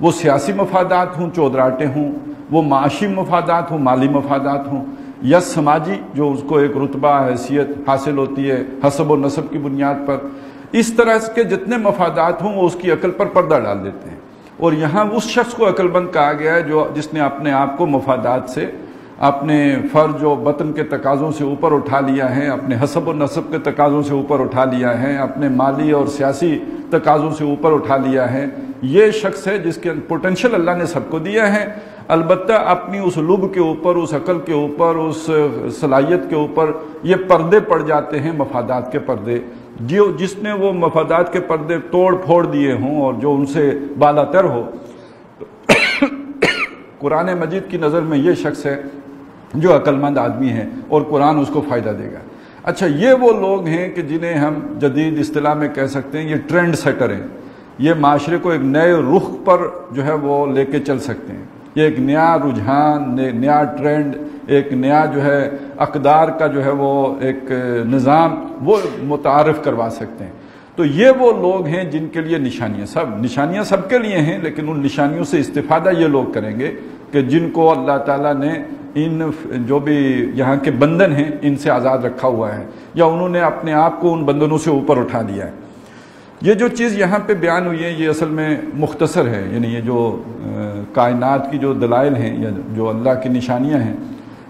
وہ سیاسی مفادات ہوں، چودراہٹیں ہوں، وہ معاشی مفادات ہوں، مالی مفادات ہوں، یا سماجی جو اس کو ایک رتبہ حیثیت حاصل ہوتی ہے حسب و نسب کی بنیاد پر، اس طرح کے جتنے مفادات ہوں وہ اس کی عقل پر پردہ ڈال دیتے ہیں۔ اور یہاں اس شخص کو عقل مند کہا گیا ہے جس نے اپنے آپ کو مفادات سے، اپنے فرج و بطن کے تقاضوں سے اوپر اٹھا لیا ہے، اپنے حسب و نسب کے تقاضوں سے اوپر اٹھا لیا ہے، اپنے مالی اور سیاسی تقاضوں سے اوپر اٹھا لیا ہے۔ یہ شخص ہے جس کے پوٹینشیل اللہ نے سب کو دیا ہے، البتہ اپنی اس لب کے اوپر، اس عقل کے اوپر، اس صلاحیت کے اوپر یہ پردے پڑ جاتے ہیں، مفادات کے پردے۔ جس نے وہ مفادات کے پردے توڑ پھوڑ دیے ہوں اور جو ان سے بالا تر ہو، قرآن مجید کی نظر میں یہ شخص ہے جو عقل مند آدمی ہے اور قرآن اس کو فائدہ دے گا۔ اچھا، یہ وہ لوگ ہیں کہ جنہیں ہم جدید اصطلاح میں کہہ سکتے ہیں یہ ٹرینڈ سیٹر ہیں، یہ معاشرے کو ایک نئے رخ پر جو ہے وہ لے کے چل سکتے ہیں، یہ ایک نیا رجحان، نیا ٹرینڈ، ایک نیا جو ہے اقدار کا جو ہے وہ ایک نظام وہ متعارف کروا سکتے ہیں۔ تو یہ وہ لوگ ہیں جن کے لیے نشانیاں سب کے لیے ہیں، لیکن ان نشانیوں سے استفادہ یہ لوگ کریں گے کہ جن کو اللہ تعالیٰ نے ان جو بھی یہاں کے بندن ہیں ان سے آزاد رکھا ہوا ہے، یا انہوں نے اپنے آپ کو ان بندنوں سے اوپر اٹھا دیا ہے۔ یہ جو چیز یہاں پہ بیان ہوئی ہے یہ اصل میں مختصر ہے، یعنی یہ جو کائنات کی جو دلائل ہیں یا جو اللہ کی نشانیاں ہیں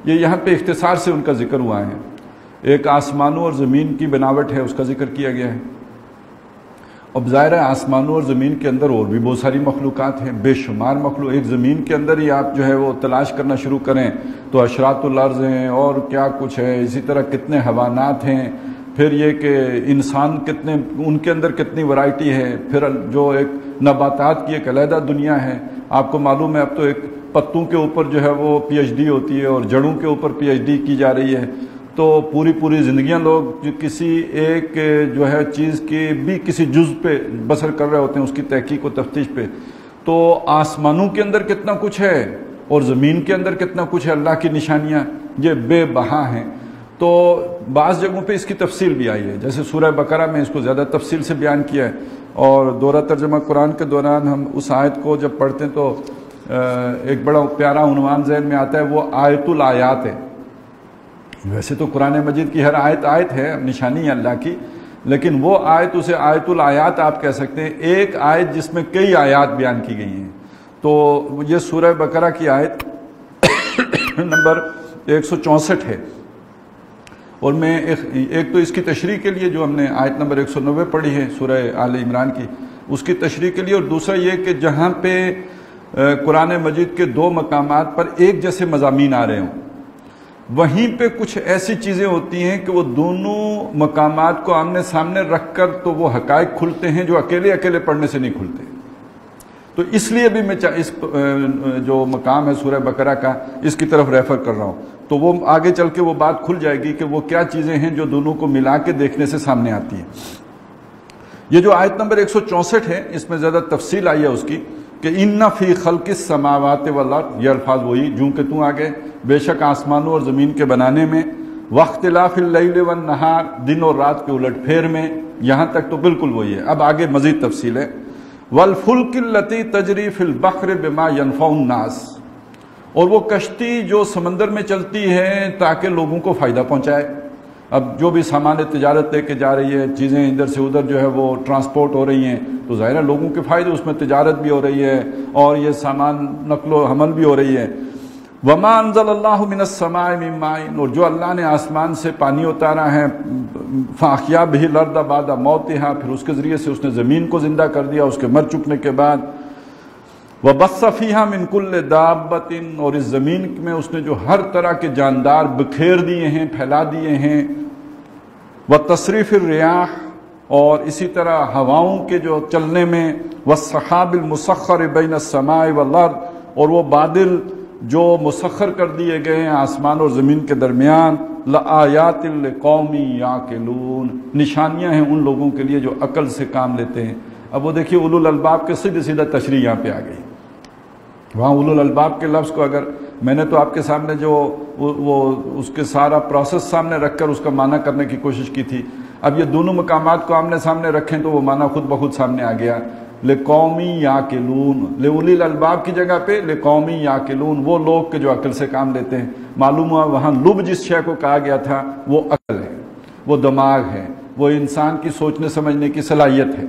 یہ یہاں پہ اختصار سے ان کا ذکر ہوا ہے۔ ایک آسمانوں اور زمین کی بناوٹ ہے، اس کا ذکر کیا گیا ہے۔ اب ظاہر ہے آسمانوں اور زمین کے اندر اور بھی بہت ساری مخلوقات ہیں، بے شمار مخلوق، ایک زمین کے اندر ہی آپ جو ہے وہ تلاش کرنا شروع کریں تو اشراط الارض ہیں اور کیا کچھ ہے، اسی طرح کتنے حیوانات ہیں، پھر یہ کہ انسان کتنے، ان کے اندر کتنی ورائٹی ہے، پھر جو ایک نباتات کی ایک علیحدہ دنیا ہے۔ آپ کو معلوم ہے اب تو ایک پتوں کے اوپر جو ہے وہ پی ایچ ڈی ہوتی ہے اور جڑوں کے اوپر پی ایچ ڈی کی جا رہی ہے، تو پوری زندگیاں لوگ جو کسی ایک جو ہے چیز کی بھی کسی جز پہ بسر کر رہے ہوتے ہیں، اس کی تحقیق و تفتیش پہ۔ تو آسمانوں کے اندر کتنا کچھ ہے اور زمین کے اندر کتنا کچھ ہے، اللہ کی نشانیاں یہ بے بہا ہیں۔ تو بعض جگہوں پہ اس کی تفصیل بھی آئی ہے، جیسے سورہ بقرہ میں اس کو زیادہ تفصیل سے بیان کیا ہے، اور دورہ ترجمہ قرآن کے دوران ہم اس آیت کو جب پڑھتے ہیں تو ایک بڑا پیارا عنوان ذہن میں آتا ہے، وہ آیت الآیات ہے۔ ویسے تو قرآن مجید کی ہر آیت ہے نشانی ہے اللہ کی، لیکن وہ آیت اسے آیت الآیات آپ کہہ سکتے ہیں، ایک آیت جس میں کئی آیات بیان کی گئی ہیں۔ تو یہ سورہ بقرہ کی آیت نمبر 164 ہے، اور میں ایک تو اس کی تشریح کے لیے جو ہم نے آیت نمبر 190 پڑھی ہے سورہ آل عمران کی، اس کی تشریح کے لیے، اور دوسرا یہ کہ جہاں پہ قرآن مجید کے دو مقامات پر ایک جیسے مضامین آ رہے ہوں، وہیں پہ کچھ ایسی چیزیں ہوتی ہیں کہ وہ دونوں مقامات کو آمنے سامنے رکھ کر تو وہ حقائق کھلتے ہیں جو اکیلے پڑھنے سے نہیں کھلتے۔ تو اس لیے بھی میں اس جو مقام ہے سورہ بقرہ کا اس کی طرف ریفر کر رہا ہوں، تو وہ آگے چل کے وہ بات کھل جائے گی کہ وہ کیا چیزیں ہیں جو دونوں کو ملا کے دیکھنے سے سامنے آتی ہیں۔ یہ جو آیت نمبر 164 ہے اس میں زیادہ تفصیل آئی ہے اس کی کہ ان فی خلق السماوات والارض، یہ الفاظ وہی جوں کہ توں آگے، بے شک آسمانوں اور زمین کے بنانے میں، واختلاف اللیل والنہار، دن اور رات کے الٹ پھیر میں، یہاں تک تو بالکل وہی ہے۔ اب آگے مزید تفصیل ہے، والفلک التی تجری فی البحر بما ینفع الناس، اور وہ کشتی جو سمندر میں چلتی ہے تاکہ لوگوں کو فائدہ پہنچائے۔ اب جو بھی سامان تجارت لے کے جا رہی ہے، چیزیں ادھر سے ادھر جو ہے وہ ٹرانسپورٹ ہو رہی ہیں، تو ظاہر ہے لوگوں کے فائدے، اس میں تجارت بھی ہو رہی ہے اور یہ سامان نقل و حمل بھی ہو رہی ہے۔ وما انزل اللہ من السماء من ماء، اور جو اللہ نے آسمان سے پانی اتارا ہے، فاحیا بہ الارض بعد موتها، پھر اس کے ذریعے سے اس نے زمین کو زندہ کر دیا اس کے مر چکنے کے بعد۔ وبث فیہا من کل دابۃ، اور اس زمین میں اس نے جو ہر طرح کے جاندار بکھیر دیے ہیں، پھیلا دیے ہیں۔ وتصریف الریاح، اور اسی طرح ہواؤں کے جو چلنے میں، والسحاب المسخر بین السماء والارض، اور وہ بادل جو مسخر کر دیے گئے ہیں آسمان اور زمین کے درمیان، لآیات لقوم یعقلون، نشانیاں ہیں ان لوگوں کے لیے جو عقل سے کام لیتے ہیں۔ اب وہ دیکھیے اولو الالباب کے سیدھا تشریح یہاں پہ آ گئی۔ وہاں اولو الالباب کے لفظ کو اگر میں نے تو آپ کے سامنے جو وہ اس کے سارا پروسیس سامنے رکھ کر اس کا معنی کرنے کی کوشش کی تھی، اب یہ دونوں مقامات کو آمنے سامنے رکھیں تو وہ معنی خود بخود سامنے آ گیا۔ لقومی یاقلون، لأولیل الباب کی جگہ پہ لقومی یاقلون، وہ لوگ کہ جو عقل سے کام لیتے ہیں۔ معلوم ہوا وہاں لب جس شے کو کہا گیا تھا وہ عقل ہے، وہ دماغ ہے، وہ انسان کی سوچنے سمجھنے کی صلاحیت ہے۔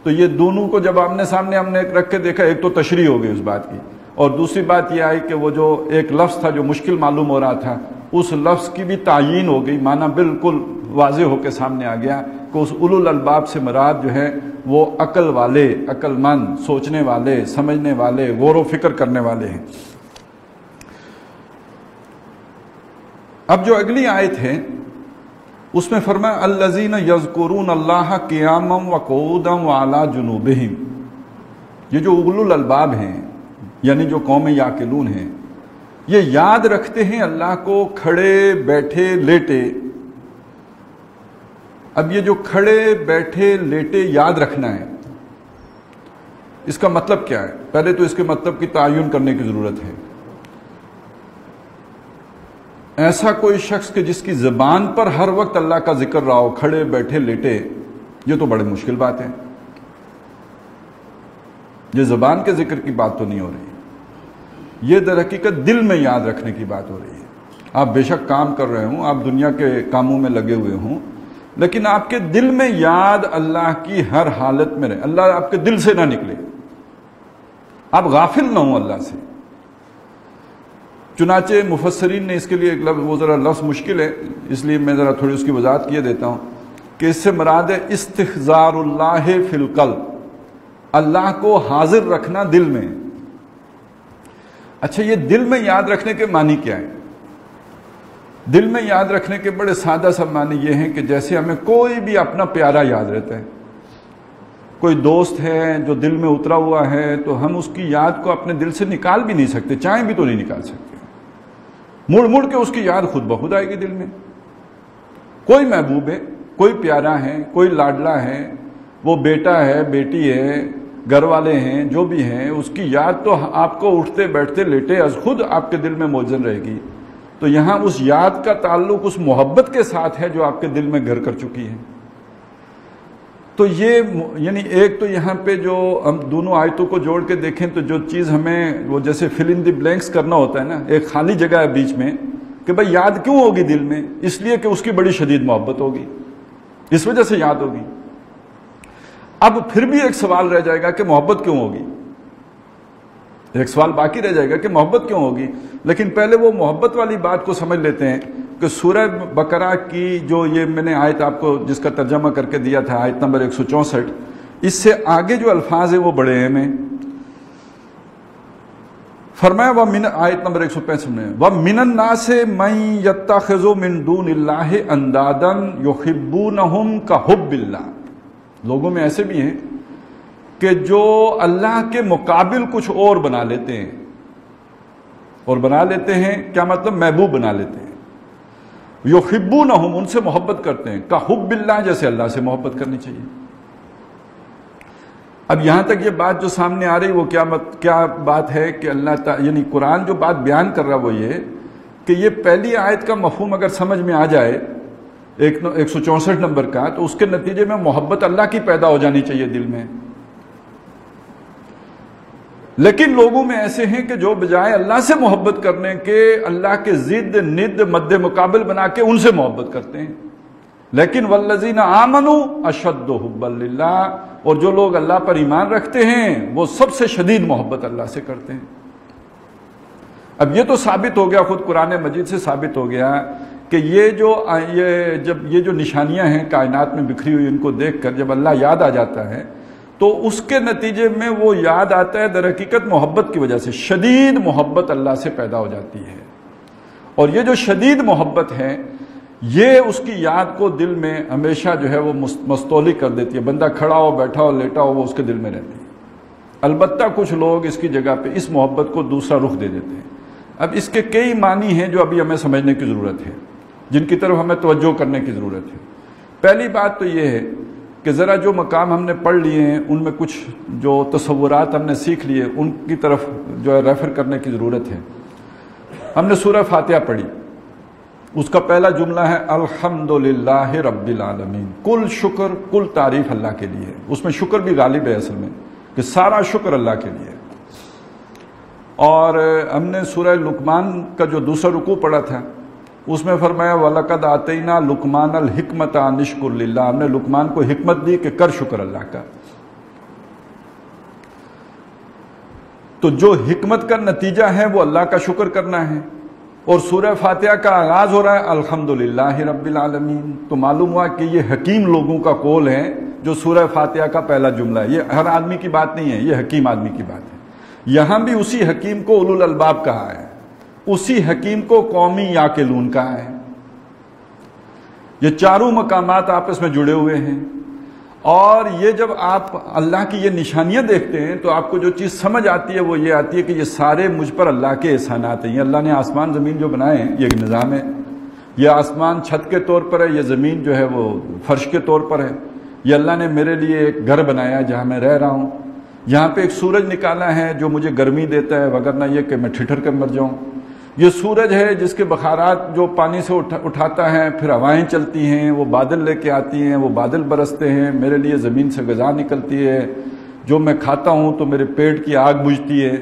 تو یہ دونوں کو جب آمنے سامنے ہم نے رکھ کے دیکھا، ایک تو تشریح ہو گئی اس بات کی، اور دوسری بات یہ آئی کہ وہ جو ایک لفظ تھا جو مشکل معلوم ہو رہا تھا، اس لفظ کی بھی تعیین ہو گئی، معنی بالکل واضح ہو کے سامنے آ گیا کہ اس اولو الالباب سے مراد جو ہے وہ عقل والے، عقل مند، سوچنے والے، سمجھنے والے، غور و فکر کرنے والے ہیں۔ اب جو اگلی آیت ہے اس میں فرمایا الذین یذکرون اللہ قیاما وقعودا وعلی جنوبہم، یہ جو اولو الالباب ہیں یعنی جو قوم یاقلون ہیں، یہ یاد رکھتے ہیں اللہ کو کھڑے بیٹھے لیٹے۔ اب یہ جو کھڑے بیٹھے لیٹے یاد رکھنا ہے، اس کا مطلب کیا ہے؟ پہلے تو اس کے مطلب کی تعین کرنے کی ضرورت ہے۔ ایسا کوئی شخص کہ جس کی زبان پر ہر وقت اللہ کا ذکر رہا ہو، کھڑے بیٹھے لیٹے، یہ تو بڑی مشکل بات ہے۔ یہ زبان کے ذکر کی بات تو نہیں ہو رہی، یہ در حقیقت دل میں یاد رکھنے کی بات ہو رہی ہے۔ آپ بے شک کام کر رہے ہوں، آپ دنیا کے کاموں میں لگے ہوئے ہوں، لیکن آپ کے دل میں یاد اللہ کی ہر حالت میں رہے، اللہ آپ کے دل سے نہ نکلے، آپ غافل نہ ہوں اللہ سے۔ چنانچہ مفسرین نے اس کے لیے ایک لفظ، وہ ذرا لفظ مشکل ہے اس لیے میں ذرا تھوڑی اس کی وضاحت کیے دیتا ہوں کہ اس سے مراد ہے استحضار اللہ فی القلب، اللہ کو حاضر رکھنا دل میں۔ اچھا، یہ دل میں یاد رکھنے کے معنی کیا ہے؟ دل میں یاد رکھنے کے بڑے سادہ سا معنی یہ ہیں کہ جیسے ہمیں کوئی بھی اپنا پیارا یاد رہتا ہے، کوئی دوست ہے جو دل میں اترا ہوا ہے تو ہم اس کی یاد کو اپنے دل سے نکال بھی نہیں سکتے، چاہیں بھی تو نہیں نکال سکتے، مڑ مڑ کے اس کی یاد خود بخود آئے گی دل میں۔ کوئی محبوب ہے، کوئی پیارا ہے، کوئی لاڈلا ہے، وہ بیٹا ہے، بیٹی ہے، گھر والے ہیں، جو بھی ہیں، اس کی یاد تو آپ کو اٹھتے بیٹھتے لیٹے از خود آپ کے دل میں موجود رہے گی۔ تو یہاں اس یاد کا تعلق اس محبت کے ساتھ ہے جو آپ کے دل میں گھر کر چکی ہے۔ تو یہ یعنی ایک تو یہاں پہ جو ہم دونوں آیتوں کو جوڑ کے دیکھیں تو جو چیز ہمیں وہ جیسے فل ان دی بلینکس کرنا ہوتا ہے نا، ایک خالی جگہ ہے بیچ میں کہ بھائی یاد کیوں ہوگی دل میں؟ اس لیے کہ اس کی بڑی شدید محبت ہوگی، اس وجہ سے یاد ہوگی۔ اب پھر بھی ایک سوال رہ جائے گا کہ محبت کیوں ہوگی؟ ایک سوال باقی رہ جائے گا کہ محبت کیوں ہوگی، لیکن پہلے وہ محبت والی بات کو سمجھ لیتے ہیں کہ سورہ بقرہ کی جو یہ میں نے آیت آپ کو جس کا ترجمہ کر کے دیا تھا، آیت نمبر 164، اس سے آگے جو الفاظ ہیں وہ بڑے اہم ہیں۔ فرمایا آیت نمبر 165 میں وَمِنَ النَّاسِ مَن يَتَّخِذُ مِن دُونِ اللَّهِ أَندَادًا يُحِبُّونَهُمْ كَحُبِّ اللَّهِ، لوگوں میں ایسے بھی ہیں کہ جو اللہ کے مقابل کچھ اور بنا لیتے ہیں، اور بنا لیتے ہیں کیا مطلب؟ محبوب بنا لیتے ہیں۔ یحبونہم، ان سے محبت کرتے ہیں، کحب اللہ، جیسے اللہ سے محبت کرنی چاہیے۔ اب یہاں تک یہ بات جو سامنے آ رہی وہ کیا بات ہے کہ اللہ تعالی یعنی قرآن جو بات بیان کر رہا وہ یہ کہ یہ پہلی آیت کا مفہوم اگر سمجھ میں آ جائے 164 نمبر کا، تو اس کے نتیجے میں محبت اللہ کی پیدا ہو جانی چاہیے دل میں۔ لیکن لوگوں میں ایسے ہیں کہ جو بجائے اللہ سے محبت کرنے کے اللہ کے ضد ند مد مقابل بنا کے ان سے محبت کرتے ہیں۔ لیکن والذین آمنوا اشد حبا للہ، اور جو لوگ اللہ پر ایمان رکھتے ہیں وہ سب سے شدید محبت اللہ سے کرتے ہیں۔ اب یہ تو ثابت ہو گیا، خود قرآن مجید سے ثابت ہو گیا کہ جب یہ جو نشانیاں ہیں کائنات میں بکھری ہوئی، ان کو دیکھ کر جب اللہ یاد آ جاتا ہے تو اس کے نتیجے میں وہ یاد آتا ہے در حقیقت محبت کی وجہ سے، شدید محبت اللہ سے پیدا ہو جاتی ہے۔ اور یہ جو شدید محبت ہے یہ اس کی یاد کو دل میں ہمیشہ جو ہے وہ مستولی کر دیتی ہے، بندہ کھڑا ہو، بیٹھا ہو، لیٹا ہو، وہ اس کے دل میں رہتی ہے۔ البتہ کچھ لوگ اس کی جگہ پہ اس محبت کو دوسرا رخ دے دیتے ہیں۔ اب اس کے کئی معنی ہیں جو ابھی ہمیں سمجھنے کی ضرورت ہے، جن کی طرف ہمیں توجہ کرنے کی ضرورت ہے۔ پہلی بات تو یہ ہے کہ ذرا جو مقام ہم نے پڑھ لیے ہیں ان میں کچھ جو تصورات ہم نے سیکھ لیے ان کی طرف جو ہے ریفر کرنے کی ضرورت ہے۔ ہم نے سورہ فاتحہ پڑھی، اس کا پہلا جملہ ہے الحمدللہ رب العالمین، کل شکر کل تعریف اللہ کے لیے۔ اس میں شکر بھی غالب ہے اصل میں، کہ کہ سارا شکر اللہ کے لیے. اور ہم نے سورہ لقمان کا جو دوسرا رکوع پڑھا تھا اس میں فرمایا وَلَقَدْ آتَيْنَا لُقْمَانَ الْحِكْمَةَ أَنِ اشْكُرْ لِلَّهِ. ہم نے لقمان کو حکمت دی کہ کر شکر اللہ کا. تو جو حکمت کا نتیجہ ہے وہ اللہ کا شکر کرنا ہے. اور سورہ فاتحہ کا آغاز ہو رہا ہے الحمدللہ رب العالمین. تو معلوم ہوا کہ یہ حکیم لوگوں کا قول ہے جو سورہ فاتحہ کا پہلا جملہ ہے. یہ ہر آدمی کی بات نہیں ہے، یہ حکیم آدمی کی بات ہے. یہاں بھی اسی حکیم کو اولو الالباب کہا ہے، اسی حکیم کو قومی یاقلون کہا ہے. یہ چاروں مقامات آپس میں جڑے ہوئے ہیں. اور یہ جب آپ اللہ کی یہ نشانیاں دیکھتے ہیں تو آپ کو جو چیز سمجھ آتی ہے وہ یہ آتی ہے کہ یہ سارے مجھ پر اللہ کے احسانات ہیں. یہ اللہ نے آسمان زمین جو بنائے ہیں یہ ایک نظام ہے. یہ آسمان چھت کے طور پر ہے، یہ زمین جو ہے وہ فرش کے طور پر ہے. یہ اللہ نے میرے لیے ایک گھر بنایا جہاں میں رہ رہا ہوں. یہاں پہ ایک سورج نکالا ہے جو مجھے گرمی دیتا ہے، وگرنہ یہ کہ میں ٹھٹر کر مر جاؤں. یہ سورج ہے جس کے بخارات جو پانی سے اٹھاتا ہے، پھر ہوائیں چلتی ہیں، وہ بادل لے کے آتی ہیں، وہ بادل برستے ہیں، میرے لیے زمین سے غذا نکلتی ہے، جو میں کھاتا ہوں تو میرے پیٹ کی آگ بجھتی ہے.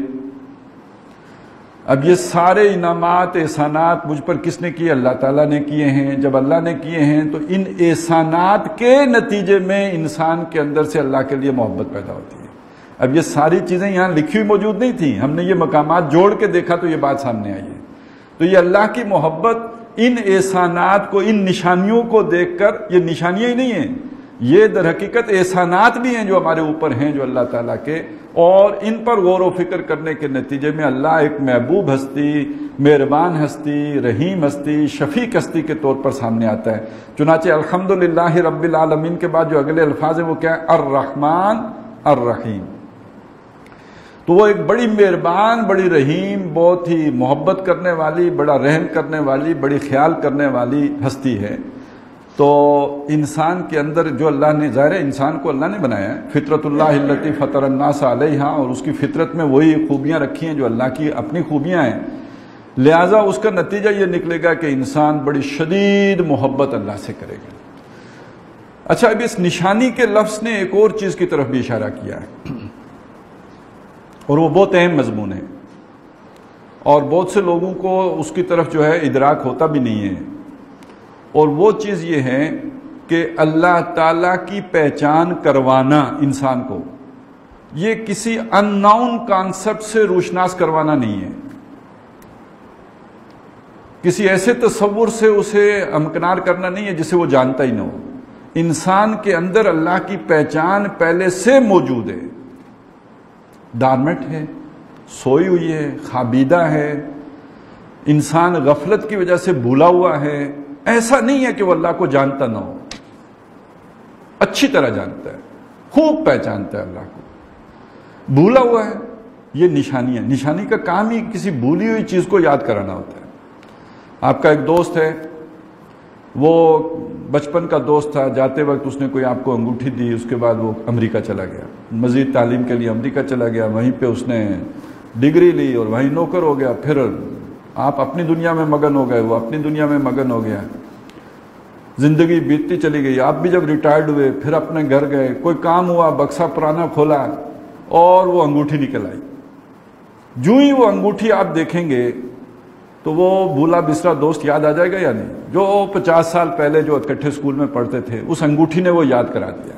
اب یہ سارے انعامات احسانات مجھ پر کس نے کیے؟ اللہ تعالیٰ نے کیے ہیں. جب اللہ نے کیے ہیں تو ان احسانات کے نتیجے میں انسان کے اندر سے اللہ کے لیے محبت پیدا ہوتی ہے. اب یہ ساری چیزیں یہاں لکھی ہوئی موجود نہیں تھیں، ہم نے یہ مقامات جوڑ کے دیکھا تو یہ بات سامنے آئی ہے. تو یہ اللہ کی محبت ان احسانات کو، ان نشانیوں کو دیکھ کر، یہ نشانیاں ہی نہیں ہیں، یہ در حقیقت احسانات بھی ہیں جو ہمارے اوپر ہیں جو اللہ تعالیٰ کے، اور ان پر غور و فکر کرنے کے نتیجے میں اللہ ایک محبوب ہستی، مہربان ہستی، رحیم ہستی، شفیق ہستی کے طور پر سامنے آتا ہے. چنانچہ الحمدللہ رب العالمین کے بعد جو اگلے الفاظ ہیں وہ کیا ہے؟ الرحمن الرحیم. تو وہ ایک بڑی مہربان، بڑی رحیم، بہت ہی محبت کرنے والی، بڑا رحم کرنے والی، بڑی خیال کرنے والی ہستی ہے. تو انسان کے اندر جو اللہ نے، ظاہر ہے انسان کو اللہ نے بنایا ہے، فطرت اللہ التی فطر الناس علیہا، اور اس کی فطرت میں وہی خوبیاں رکھی ہیں جو اللہ کی اپنی خوبیاں ہیں. لہٰذا اس کا نتیجہ یہ نکلے گا کہ انسان بڑی شدید محبت اللہ سے کرے گا. اچھا، اب اس نشانی کے لفظ نے ایک اور چیز کی طرف بھی اشارہ کیا ہے، اور وہ بہت اہم مضمون ہے، اور بہت سے لوگوں کو اس کی طرف جو ہے ادراک ہوتا بھی نہیں ہے. اور وہ چیز یہ ہے کہ اللہ تعالیٰ کی پہچان کروانا انسان کو، یہ کسی ان نون کانسیپٹ سے روشناس کروانا نہیں ہے، کسی ایسے تصور سے اسے امکنار کرنا نہیں ہے جسے وہ جانتا ہی نہ ہو. انسان کے اندر اللہ کی پہچان پہلے سے موجود ہے، ڈارمٹ ہے، سوئی ہوئی ہے، خوابیدہ ہے. انسان غفلت کی وجہ سے بھولا ہوا ہے. ایسا نہیں ہے کہ وہ اللہ کو جانتا نہ ہو، اچھی طرح جانتا ہے، خوب پہچانتا ہے اللہ کو. بھولا ہوا ہے، یہ نشانی ہے. نشانی کا کام ہی کسی بھولی ہوئی چیز کو یاد کرانا ہوتا ہے. آپ کا ایک دوست ہے، وہ بچپن کا دوست تھا، جاتے وقت اس نے کوئی آپ کو انگوٹھی دی، اس کے بعد وہ امریکہ چلا گیا، مزید تعلیم کے لیے امریکہ چلا گیا، وہیں پہ اس نے ڈگری لی اور وہیں نوکر ہو گیا. پھر آپ اپنی دنیا میں مگن ہو گئے، وہ اپنی دنیا میں مگن ہو گیا. زندگی بیتتی چلی گئی. آپ بھی جب ریٹائرڈ ہوئے پھر اپنے گھر گئے، کوئی کام ہوا، بکسا پرانا کھولا اور وہ انگوٹھی نکل آئی. جو ہی وہ انگوٹھی آپ دیکھیں گے تو وہ بھولا بسرا دوست یاد آ جائے گا یا نہیں؟ جو 50 سال پہلے جو اکٹھے اسکول میں پڑھتے تھے، اس انگوٹھی نے وہ یاد کرا دیا.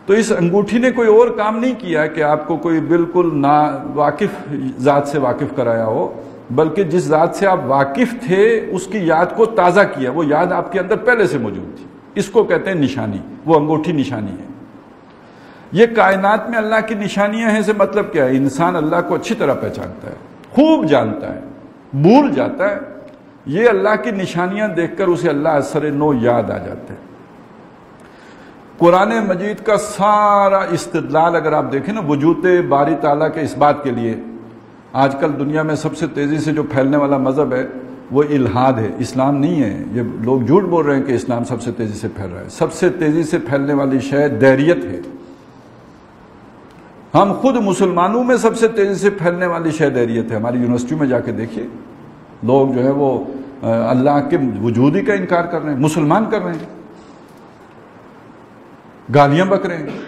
تو اس انگوٹھی نے کوئی اور کام نہیں کیا کہ آپ کو کوئی بالکل نا واقف ذات سے واقف کرایا ہو، بلکہ جس ذات سے آپ واقف تھے اس کی یاد کو تازہ کیا. وہ یاد آپ کے اندر پہلے سے موجود تھی. اس کو کہتے ہیں نشانی. وہ انگوٹھی نشانی ہے. یہ کائنات میں اللہ کی نشانیاں ہیں سے مطلب کیا ہے؟ انسان اللہ کو اچھی طرح پہچانتا ہے، خوب جانتا ہے، بھول جاتا ہے. یہ اللہ کی نشانیاں دیکھ کر اسے اللہ اثر نو یاد آ جاتے ہیں. قرآن مجید کا سارا استدلال اگر آپ دیکھیں نا وجود باری تعالیٰ کے اس بات کے لیے، آج کل دنیا میں سب سے تیزی سے جو پھیلنے والا مذہب ہے وہ الحاد ہے، اسلام نہیں ہے. یہ لوگ جھوٹ بول رہے ہیں کہ اسلام سب سے تیزی سے پھیل رہا ہے. سب سے تیزی سے پھیلنے والی شے دیریت ہے. ہم خود مسلمانوں میں سب سے تیزی سے پھیلنے والی شے دیریت ہے. ہماری یونیورسٹیوں میں جا کے دیکھیے، لوگ جو ہے وہ اللہ کے وجود ہی کا انکار کر رہے ہیں، مسلمان کر رہے ہیں، گالیاں بک رہے ہیں.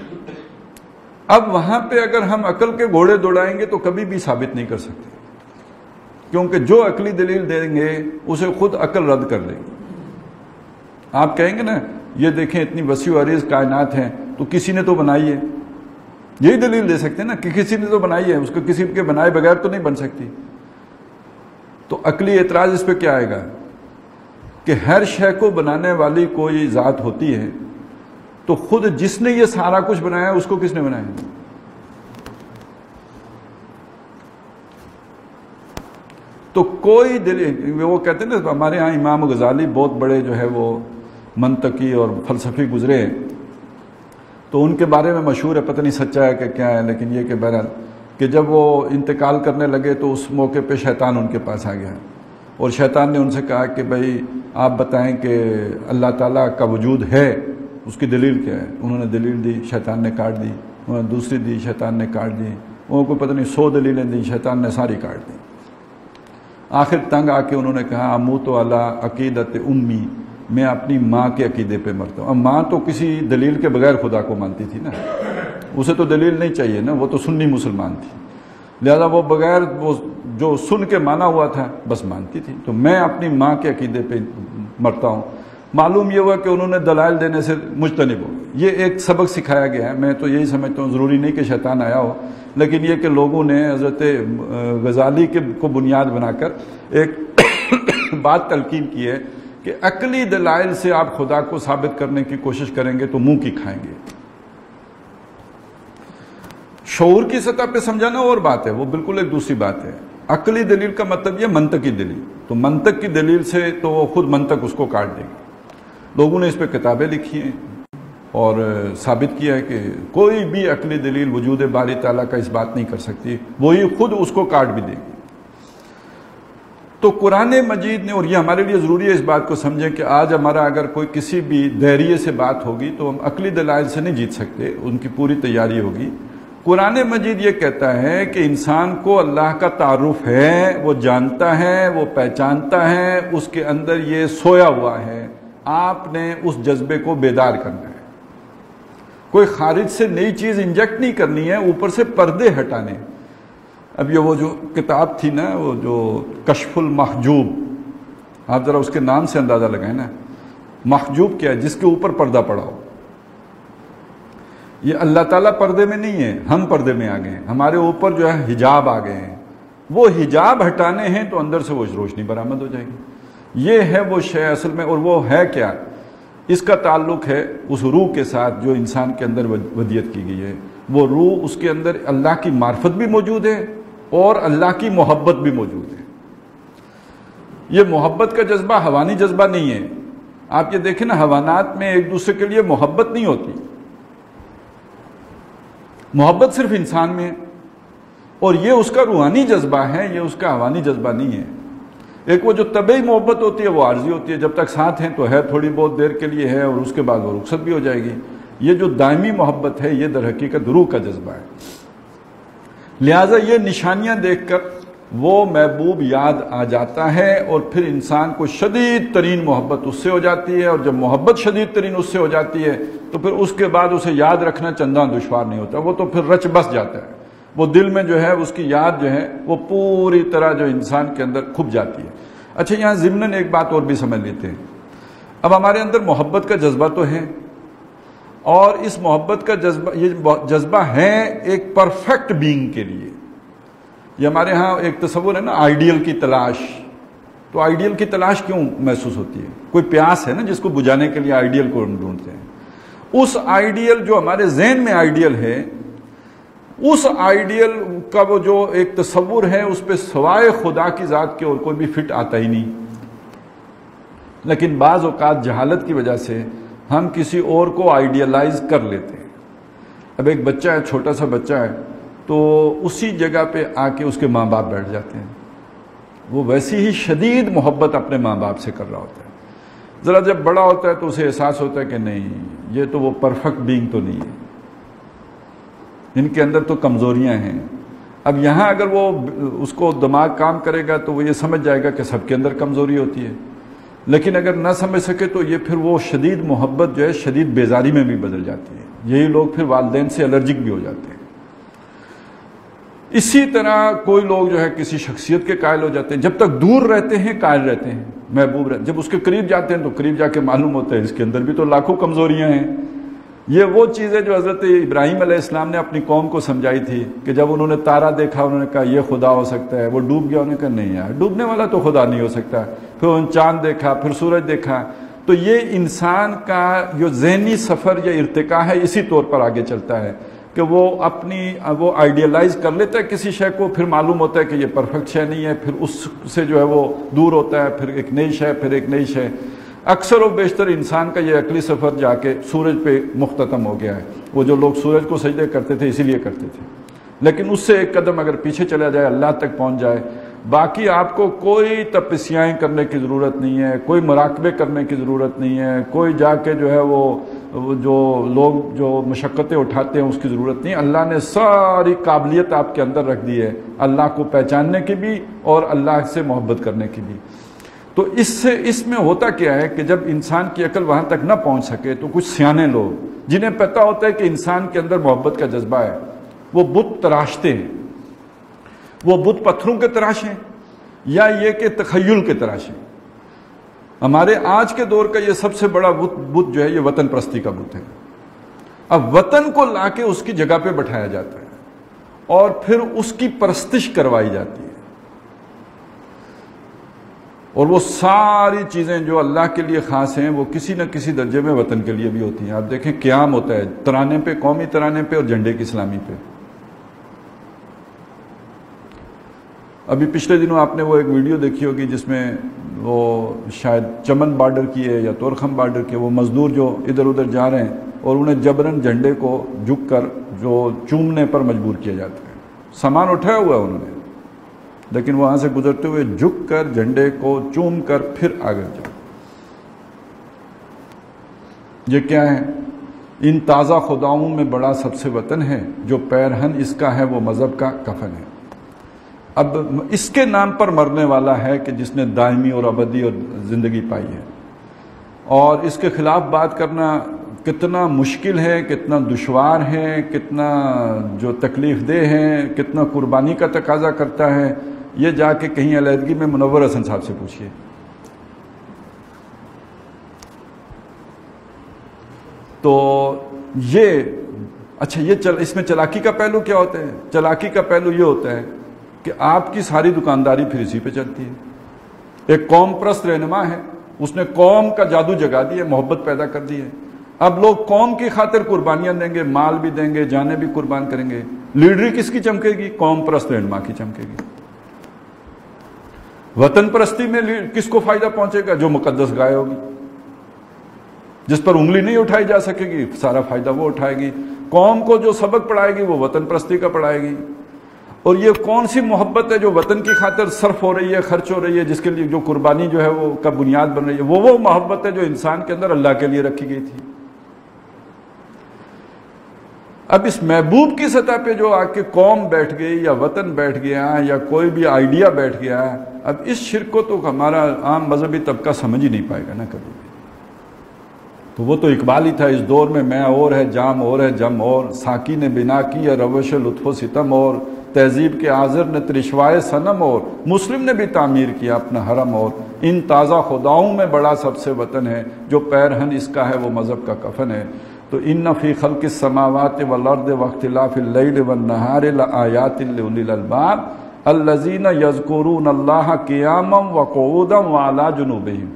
اب وہاں پہ اگر ہم عقل کے گھوڑے دوڑائیں گے تو کبھی بھی ثابت نہیں کر سکتے، کیونکہ جو عقلی دلیل دیں گے اسے خود عقل رد کر لے گی۔ آپ کہیں گے نا یہ دیکھیں اتنی وسیع و عریض کائنات ہیں تو کسی نے تو بنائی ہے، یہی دلیل دے سکتے ہیں نا کہ کسی نے تو بنائی ہے، اس کو کسی کے بنائے بغیر تو نہیں بن سکتی۔ تو عقلی اعتراض اس پہ کیا آئے گا کہ ہر شے کو بنانے والی کوئی ذات ہوتی ہے، تو خود جس نے یہ سارا کچھ بنایا اس کو کس نے بنایا؟ تو کوئی دلیل، وہ کہتے ہیں نا ہمارے ہاں امام غزالی بہت بڑے جو ہے وہ منطقی اور فلسفی گزرے، تو ان کے بارے میں مشہور ہے، پتہ نہیں سچا ہے کہ کیا ہے، لیکن یہ کہ بہرحال کہ جب وہ انتقال کرنے لگے تو اس موقع پہ شیطان ان کے پاس آ گیا، اور شیطان نے ان سے کہا کہ بھائی آپ بتائیں کہ اللہ تعالیٰ کا وجود ہے، اس کی دلیل کیا ہے؟ انہوں نے دلیل دی، شیطان نے کاٹ دی، انہوں نے دوسری دی، شیطان نے کاٹ دی، انہوں کو پتہ نہیں 100 دلیلیں دی، شیطان نے ساری کاٹ دی۔ آخر تنگ آ کے انہوں نے کہا اموت علی عقیدت امی، میں اپنی ماں کے عقیدے پہ مرتا ہوں۔ اب ماں تو کسی دلیل کے بغیر خدا کو مانتی تھی نا، اسے تو دلیل نہیں چاہیے نا، وہ تو سنی مسلمان تھی، لہذا وہ بغیر وہ جو سن کے مانا ہوا تھا بس مانتی تھی۔ تو میں اپنی ماں کے عقیدے پہ مرتا ہوں۔ معلوم یہ ہوا کہ انہوں نے دلائل دینے سے مجتنب ہو، یہ ایک سبق سکھایا گیا ہے۔ میں تو یہی سمجھتا ہوں، ضروری نہیں کہ شیطان آیا ہو، لیکن یہ کہ لوگوں نے حضرت غزالی کو بنیاد بنا کر ایک بات تلقین کی ہے کہ عقلی دلائل سے آپ خدا کو ثابت کرنے کی کوشش کریں گے تو منہ کی کھائیں گے۔ شعور کی سطح پہ سمجھانا اور بات ہے، وہ بالکل ایک دوسری بات ہے۔ عقلی دلیل کا مطلب یہ منطقی دلیل، تو منطق کی دلیل سے تو وہ خود منطق اس کو کاٹ دے گی۔ لوگوں نے اس پہ کتابیں لکھی ہیں اور ثابت کیا ہے کہ کوئی بھی عقلی دلیل وجود باری تعالیٰ کا اس بات نہیں کر سکتی، وہی خود اس کو کاٹ بھی دے گی۔ تو قرآن مجید نے، اور یہ ہمارے لیے ضروری ہے اس بات کو سمجھیں کہ آج ہمارا اگر کوئی کسی بھی دائرے سے بات ہوگی تو ہم عقلی دلائل سے نہیں جیت سکتے، ان کی پوری تیاری ہوگی۔ قرآن مجید یہ کہتا ہے کہ انسان کو اللہ کا تعارف ہے، وہ جانتا ہے، وہ پہچانتا ہے، اس کے اندر یہ سویا ہوا ہے، آپ نے اس جذبے کو بیدار کرنا ہے۔ کوئی خارج سے نئی چیز انجیکٹ نہیں کرنی ہے، اوپر سے پردے ہٹانے۔ اب یہ وہ جو کتاب تھی نا، وہ جو کشف المحجوب، آپ ذرا اس کے نام سے اندازہ لگائیں نا، محجوب کیا ہے؟ جس کے اوپر پردہ پڑا ہو۔ یہ اللہ تعالیٰ پردے میں نہیں ہے، ہم پردے میں آ گئے ہیں، ہمارے اوپر جو ہے حجاب آ گئے ہیں، وہ حجاب ہٹانے ہیں تو اندر سے وہ روشنی برآمد ہو جائے گی۔ یہ ہے وہ شے اصل میں، اور وہ ہے کیا؟ اس کا تعلق ہے اس روح کے ساتھ جو انسان کے اندر ودیت کی گئی ہے۔ وہ روح، اس کے اندر اللہ کی معرفت بھی موجود ہے اور اللہ کی محبت بھی موجود ہے۔ یہ محبت کا جذبہ حیوانی جذبہ نہیں ہے۔ آپ یہ دیکھیں نا، حیوانات میں ایک دوسرے کے لیے محبت نہیں ہوتی، محبت صرف انسان میں ہے، اور یہ اس کا روحانی جذبہ ہے، یہ اس کا حیوانی جذبہ نہیں ہے۔ ایک وہ جو طبعی محبت ہوتی ہے وہ عارضی ہوتی ہے، جب تک ساتھ ہیں تو ہے، تھوڑی بہت دیر کے لیے ہے اور اس کے بعد وہ رخصت بھی ہو جائے گی۔ یہ جو دائمی محبت ہے یہ در حقیقت روح کا جذبہ ہے۔ لہٰذا یہ نشانیاں دیکھ کر وہ محبوب یاد آ جاتا ہے، اور پھر انسان کو شدید ترین محبت اس سے ہو جاتی ہے، اور جب محبت شدید ترین اس سے ہو جاتی ہے تو پھر اس کے بعد اسے یاد رکھنا چنداں دشوار نہیں ہوتا، وہ تو پھر رچ بس جاتا ہے، وہ دل میں جو ہے اس کی یاد جو ہے وہ پوری طرح جو انسان کے اندر کھپ جاتی ہے۔ اچھا، یہاں ضمناً ایک بات اور بھی سمجھ لیتے ہیں۔ اب ہمارے اندر محبت کا جذبہ تو ہے، اور اس محبت کا جذبہ، یہ جذبہ ہے ایک پرفیکٹ بینگ کے لیے۔ یہ ہمارے ہاں ایک تصور ہے نا، آئیڈیل کی تلاش۔ تو آئیڈیل کی تلاش کیوں محسوس ہوتی ہے؟ کوئی پیاس ہے نا جس کو بجھانے کے لیے آئیڈیل کو ہم ڈھونڈتے ہیں۔ اس آئیڈیل جو ہمارے ذہن میں آئیڈیل ہے، اس آئیڈیل کا وہ جو ایک تصور ہے، اس پہ سوائے خدا کی ذات کے اور کوئی بھی فٹ آتا ہی نہیں۔ لیکن بعض اوقات جہالت کی وجہ سے ہم کسی اور کو آئیڈیلائز کر لیتے ہیں۔ اب ایک بچہ ہے، چھوٹا سا بچہ ہے، تو اسی جگہ پہ آ کے اس کے ماں باپ بیٹھ جاتے ہیں، وہ ویسی ہی شدید محبت اپنے ماں باپ سے کر رہا ہوتا ہے۔ ذرا جب بڑا ہوتا ہے تو اسے احساس ہوتا ہے کہ نہیں، یہ تو وہ پرفیکٹ بینگ تو نہیں ہے، ان کے اندر تو کمزوریاں ہیں۔ اب یہاں اگر وہ اس کو دماغ کام کرے گا تو وہ یہ سمجھ جائے گا کہ سب کے اندر کمزوری ہوتی ہے، لیکن اگر نہ سمجھ سکے تو یہ پھر وہ شدید محبت جو ہے شدید بیزاری میں بھی بدل جاتی ہے۔ یہی لوگ پھر والدین سے الرجک بھی ہو جاتے ہیں۔ اسی طرح کوئی لوگ جو ہے کسی شخصیت کے قائل ہو جاتے ہیں، جب تک دور رہتے ہیں قائل رہتے ہیں، محبوب رہتے ہیں، جب اس کے قریب جاتے ہیں تو قریب جا کے معلوم ہوتا ہے اس کے اندر بھی تو لاکھوں کمزوریاں ہیں۔ یہ وہ چیزیں جو حضرت ابراہیم علیہ السلام نے اپنی قوم کو سمجھائی تھی کہ جب انہوں نے تارا دیکھا انہوں نے کہا یہ خدا ہو سکتا ہے، وہ ڈوب گیا، انہوں نے کہا نہیں یار ڈوبنے والا تو خدا نہیں ہو سکتا، پھر انہوں نے چاند دیکھا، پھر سورج دیکھا۔ تو یہ انسان کا جو ذہنی سفر یا ارتقاء ہے اسی طور پر آگے چلتا ہے کہ وہ آئیڈیلائز کر لیتا ہے کسی شے کو، پھر معلوم ہوتا ہے کہ یہ پرفیکٹ شے نہیں ہے، پھر اس سے جو ہے وہ دور ہوتا ہے، پھر ایک نئی شے، پھر ایک نئی شے۔ اکثر و بیشتر انسان کا یہ عقلی سفر جا کے سورج پہ مختتم ہو گیا ہے۔ وہ جو لوگ سورج کو سجدے کرتے تھے اسی لیے کرتے تھے، لیکن اس سے ایک قدم اگر پیچھے چلا جائے، اللہ تک پہنچ جائے، باقی آپ کو کوئی تپسیائیں کرنے کی ضرورت نہیں ہے، کوئی مراقبے کرنے کی ضرورت نہیں ہے، کوئی جا کے جو ہے وہ جو لوگ جو مشقتیں اٹھاتے ہیں اس کی ضرورت نہیں۔ اللہ نے ساری قابلیت آپ کے اندر رکھ دی ہے، اللہ کو پہچاننے کی بھی اور اللہ سے محبت کرنے کی بھی۔ تو اس میں ہوتا کیا ہے کہ جب انسان کی عقل وہاں تک نہ پہنچ سکے تو کچھ سیانے لوگ جنہیں پتہ ہوتا ہے کہ انسان کے اندر محبت کا جذبہ ہے، وہ بت تراشتے ہیں۔ وہ بت پتھروں کے تراشیں یا یہ کہ تخیل کے تراشیں۔ ہمارے آج کے دور کا یہ سب سے بڑا بت جو ہے یہ وطن پرستی کا بت ہے۔ اب وطن کو لا کے اس کی جگہ پہ بٹھایا جاتا ہے اور پھر اس کی پرستش کروائی جاتی ہے، اور وہ ساری چیزیں جو اللہ کے لیے خاص ہیں وہ کسی نہ کسی درجے میں وطن کے لیے بھی ہوتی ہیں۔ آپ دیکھیں قیام ہوتا ہے ترانے پہ، قومی ترانے پہ اور جھنڈے کی سلامی پہ۔ ابھی پچھلے دنوں آپ نے وہ ایک ویڈیو دیکھی ہوگی جس میں وہ شاید چمن بارڈر کی ہے یا تورخم بارڈر کی، وہ مزدور جو ادھر ادھر جا رہے ہیں اور انہیں جبراً جھنڈے کو جھک کر جو چومنے پر مجبور کیا جاتا ہے۔ سامان اٹھایا ہوا ہے انہوں نے، لیکن وہاں سے گزرتے ہوئے جھک کر جھنڈے کو چوم کر پھر آگے جاؤ۔ یہ کیا ہے؟ ان تازہ خداؤں میں بڑا سب سے وطن ہے، جو پیرہن اس کا ہے وہ مذہب کا کفن ہے۔ اب اس کے نام پر مرنے والا ہے کہ جس نے دائمی اور ابدی اور زندگی پائی ہے، اور اس کے خلاف بات کرنا کتنا مشکل ہے، کتنا دشوار ہے، کتنا جو تکلیف دہ ہے، کتنا قربانی کا تقاضا کرتا ہے، یہ جا کے کہیں علیحدگی میں منور حسن صاحب سے پوچھئے۔ تو یہ اچھا اس میں چلاکی کا پہلو کیا ہوتا ہے؟ چلاکی کا پہلو یہ ہوتا ہے کہ آپ کی ساری دکانداری پھر اسی پہ چلتی ہے۔ ایک قوم پرست رہنما ہے، اس نے قوم کا جادو جگا دیا، محبت پیدا کر دی ہے۔ اب لوگ قوم کی خاطر قربانیاں دیں گے، مال بھی دیں گے، جانیں بھی قربان کریں گے۔ لیڈری کس کی چمکے گی؟ قوم پرست رہنما کی چمکے گی۔ وطن پرستی میں کس کو فائدہ پہنچے گا؟ جو مقدس گائے ہوگی، جس پر انگلی نہیں اٹھائی جا سکے گی، سارا فائدہ وہ اٹھائے گی۔ قوم کو جو سبق پڑھائے گی وہ وطن پرستی کا پڑھائے گی۔ اور یہ کون سی محبت ہے جو وطن کی خاطر صرف ہو رہی ہے، خرچ ہو رہی ہے، جس کے لیے جو قربانی جو ہے وہ کا بنیاد بن رہی ہے؟ وہ محبت ہے جو انسان کے اندر اللہ کے لیے رکھی گئی تھی۔ اب اس محبوب کی سطح پہ جو آ کے قوم بیٹھ گئی یا وطن بیٹھ گیا یا کوئی بھی آئیڈیا بیٹھ گیا، اب اس شرک کو تو ہمارا عام مذہبی طبقہ سمجھ ہی نہیں پائے گا نا کبھی بھی۔ تو وہ تو اقبال ہی تھا، اس دور میں اور ہے، جام اور ہے، جم اور، ساکی نے بنا کی ہے روش لطف و ستم اور، تہذیب کے آذر نے ترشوائے صنم اور، مسلم نے بھی تعمیر کیا اپنا حرم اور، ان تازہ خداؤں میں بڑا سب سے وطن ہے، جو پیرہن اس کا ہے وہ مذہب کا کفن ہے۔ تو ان فی خلق السماوات والارض واختلاف اللیل والنہار لآیات لأولی الالباب الذین یذکرون اللہ قیاما وقعودا وعلی جنوبہم۔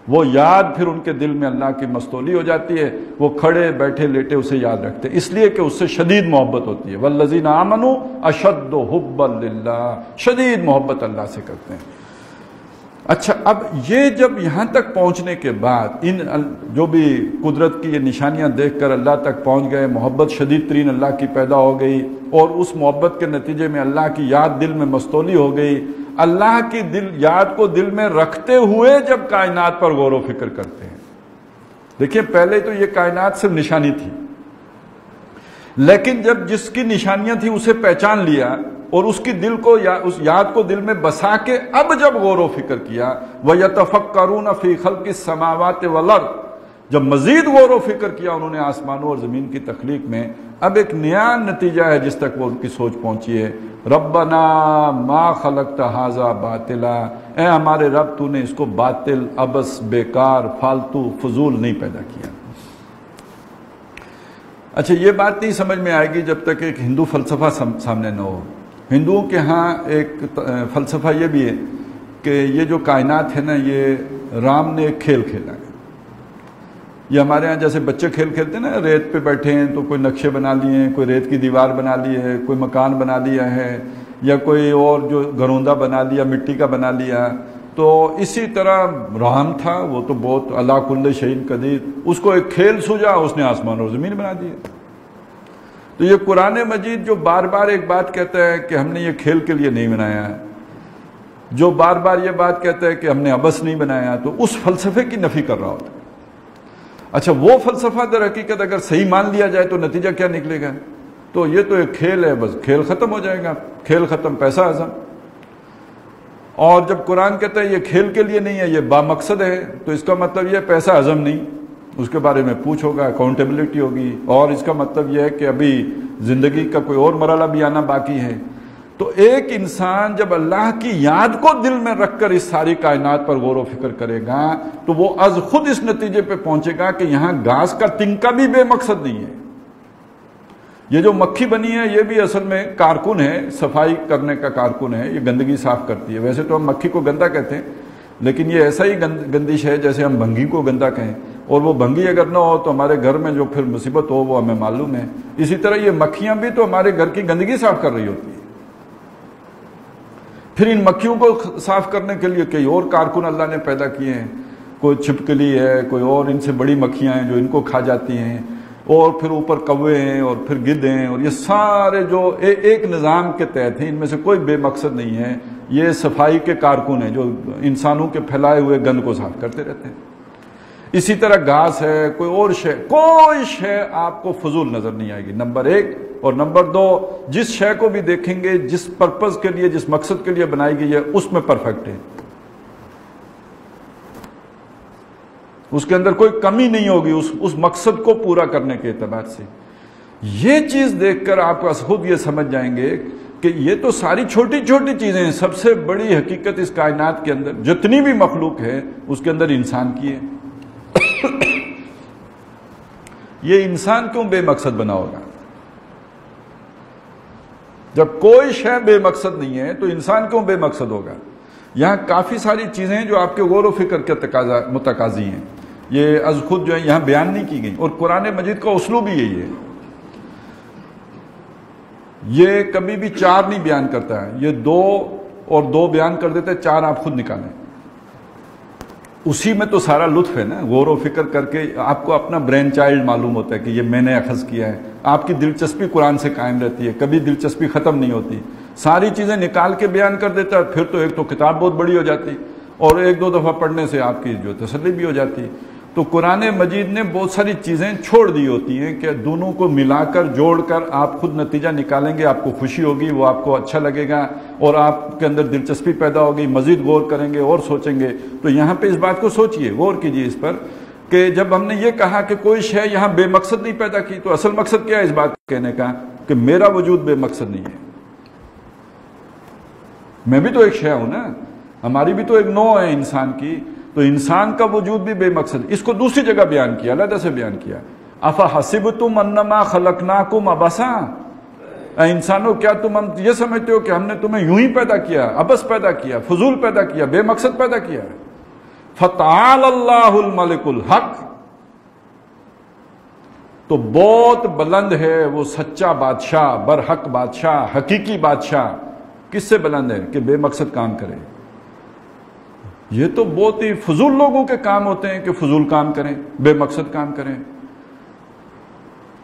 وہ یاد پھر ان کے دل میں اللہ کی مستولی ہو جاتی ہے، وہ کھڑے بیٹھے لیٹے اسے یاد رکھتے ہیں، اس لیے کہ اس سے شدید محبت ہوتی ہے۔ والذین آمنوا اشد حبا للہ، شدید محبت اللہ سے کرتے ہیں۔ اچھا، اب یہ جب یہاں تک پہنچنے کے بعد ان جو بھی قدرت کی یہ نشانیاں دیکھ کر اللہ تک پہنچ گئے، محبت شدید ترین اللہ کی پیدا ہو گئی، اور اس محبت کے نتیجے میں اللہ کی یاد دل میں مستولی ہو گئی۔ اللہ کی یاد کو دل میں رکھتے ہوئے جب کائنات پر غور و فکر کرتے ہیں، دیکھیں پہلے تو یہ کائنات صرف نشانی تھی، لیکن جب جس کی نشانیاں تھیں اسے پہچان لیا اور اس کی دل کو اس یاد کو دل میں بسا کے اب جب غور و فکر کیا، وَيَتَفَكَّرُونَ فِي خَلْقِ السَّمَاوَاتِ وَالْأَرْضِ، جب مزید غور و فکر کیا انہوں نے آسمانوں اور زمین کی تخلیق میں، اب ایک نیا نتیجہ ہے جس تک وہ ان کی سوچ پہنچی ہے، ربنا ما خلقت ھذا باطلا، اے ہمارے رب تو نے اس کو باطل، عبث، بیکار، فالتو، فضول نہیں پیدا کیا۔ اچھا، یہ بات نہیں سمجھ میں آئے گی جب تک ایک ہندو فلسفہ سامنے نہ ہو۔ ہندوؤں کے ہاں ایک فلسفہ یہ بھی ہے کہ یہ جو کائنات ہے نا، یہ رام نے ایک کھیل کھیلا ہے۔ یہ ہمارے ہاں جیسے بچے کھیل کھیلتے ہیں نا، ریت پہ بیٹھے ہیں تو کوئی نقشے بنا لیے ہیں، کوئی ریت کی دیوار بنا لی ہے، کوئی مکان بنا لیا ہے، یا کوئی اور جو گروندہ بنا لیا، مٹی کا بنا لیا۔ تو اسی طرح رام تھا، وہ تو بہت علی کل شیء قدیر، اس کو ایک کھیل سوجا، اس نے آسمان اور زمین بنا دیا۔ تو یہ قرآن مجید جو بار بار ایک بات کہتا ہے کہ ہم نے یہ کھیل کے لیے نہیں بنایا، جو بار بار یہ بات کہتا ہے کہ ہم نے عبث نہیں بنایا، تو اس فلسفے کی نفی کر رہا ہوتا ہے۔ اچھا، وہ فلسفہ در حقیقت اگر صحیح مان لیا جائے تو نتیجہ کیا نکلے گا؟ تو یہ تو ایک کھیل ہے، بس کھیل ختم ہو جائے گا، کھیل ختم، پیسہ ہضم۔ اور جب قرآن کہتا ہے یہ کھیل کے لیے نہیں ہے، یہ بامقصد ہے، تو اس کا مطلب یہ پیسہ ہضم نہیں، اس کے بارے میں پوچھ ہوگا، اکاؤنٹیبلٹی ہوگی، اور اس کا مطلب یہ ہے کہ ابھی زندگی کا کوئی اور مرحلہ بھی آنا باقی ہے۔ تو ایک انسان جب اللہ کی یاد کو دل میں رکھ کر اس ساری کائنات پر غور و فکر کرے گا تو وہ از خود اس نتیجے پہ پہنچے گا کہ یہاں گھاس کا تنکا بھی بے مقصد نہیں ہے۔ یہ جو مکھی بنی ہے یہ بھی اصل میں کارکن ہے، صفائی کرنے کا کارکن ہے، یہ گندگی صاف کرتی ہے۔ ویسے تو ہم مکھی کو گندا کہتے ہیں، لیکن یہ ایسا ہی گندش ہے جیسے ہم بھنگی کو گندا کہیں، اور وہ بھنگی اگر نہ ہو تو ہمارے گھر میں جو پھر مصیبت ہو وہ ہمیں معلوم ہے۔ اسی طرح یہ مکھیاں بھی تو ہمارے گھر کی گندگی صاف کر رہی ہوتی ہے۔ پھر ان مکھیوں کو صاف کرنے کے لیے کئی اور کارکن اللہ نے پیدا کیے ہیں، کوئی چھپکلی ہے، کوئی اور ان سے بڑی مکھیاں ہیں جو ان کو کھا جاتی ہیں، اور پھر اوپر کوے ہیں، اور پھر گدھ ہیں، اور یہ سارے جو ایک نظام کے تحت ہیں، ان میں سے کوئی بے مقصد نہیں ہے، یہ صفائی کے کارکن ہیں جو انسانوں کے پھیلائے ہوئے گند کو صاف کرتے رہتے ہیں۔ اسی طرح گھاس ہے، کوئی اور شے، کوئی شے آپ کو فضول نظر نہیں آئے گی، نمبر ایک۔ اور نمبر دو، جس شے کو بھی دیکھیں گے، جس پرپز کے لیے، جس مقصد کے لیے بنائی گئی ہے، اس میں پرفیکٹ ہے، اس کے اندر کوئی کمی نہیں ہوگی اس مقصد کو پورا کرنے کے اعتبار سے۔ یہ چیز دیکھ کر آپ خود یہ سمجھ جائیں گے کہ یہ تو ساری چھوٹی چھوٹی چیزیں ہیں، سب سے بڑی حقیقت اس کائنات کے اندر جتنی بھی مخلوق ہے اس کے اندر انسان کی ہے۔ یہ انسان کیوں بے مقصد بنا ہوگا؟ جب کوئی شے بے مقصد نہیں ہے تو انسان کیوں بے مقصد ہوگا؟ یہاں کافی ساری چیزیں ہیں جو آپ کے غور و فکر کے متقاضی ہیں، یہ از خود جو ہے یہاں بیان نہیں کی گئی، اور قرآن مجید کا اسلوب ہی یہی ہے، یہ کبھی بھی چار نہیں بیان کرتا ہے، یہ دو اور دو بیان کر دیتا ہے، چار آپ خود نکالیں۔ اسی میں تو سارا لطف ہے نا، غور و فکر کر کے آپ کو اپنا برین چائلڈ معلوم ہوتا ہے کہ یہ میں نے اخذ کیا ہے، آپ کی دلچسپی قرآن سے قائم رہتی ہے، کبھی دلچسپی ختم نہیں ہوتی، ساری چیزیں نکال کے بیان کر دیتا ہے، پھر تو ایک تو کتاب بہت بڑی ہو جاتی، اور ایک دو دفعہ پڑھنے سے آپ کی جو تسلی بھی ہو جاتی۔ تو قرآن مجید نے بہت ساری چیزیں چھوڑ دی ہوتی ہیں کہ دونوں کو ملا کر جوڑ کر آپ خود نتیجہ نکالیں گے، آپ کو خوشی ہوگی، وہ آپ کو اچھا لگے گا، اور آپ کے اندر دلچسپی پیدا ہوگی، مزید غور کریں گے اور سوچیں گے۔ تو یہاں پہ اس بات کو سوچئے، غور کیجئے اس پر کہ جب ہم نے یہ کہا کہ کوئی شے یہاں بے مقصد نہیں پیدا کی، تو اصل مقصد کیا ہے اس بات کہنے کا کہ میرا وجود بے مقصد نہیں ہے، میں بھی تو ایک شے ہوں نا، ہماری بھی تو ایک نوع ہے انسان کی، تو انسان کا وجود بھی بے مقصد۔ اس کو دوسری جگہ بیان کیا، علیحدہ سے بیان کیا، افحسبتم انما خلقناکم عبثا، اے انسانوں کیا تم ہم یہ سمجھتے ہو کہ ہم نے تمہیں یوں ہی پیدا کیا، عبث پیدا کیا، فضول پیدا کیا، بے مقصد پیدا کیا؟ فتعال اللہ الملک الحق، تو بہت بلند ہے وہ سچا بادشاہ، برحق بادشاہ، حقیقی بادشاہ۔ کس سے بلند ہے کہ بے مقصد کام کرے؟ یہ تو بہت ہی فضول لوگوں کے کام ہوتے ہیں کہ فضول کام کریں، بے مقصد کام کریں۔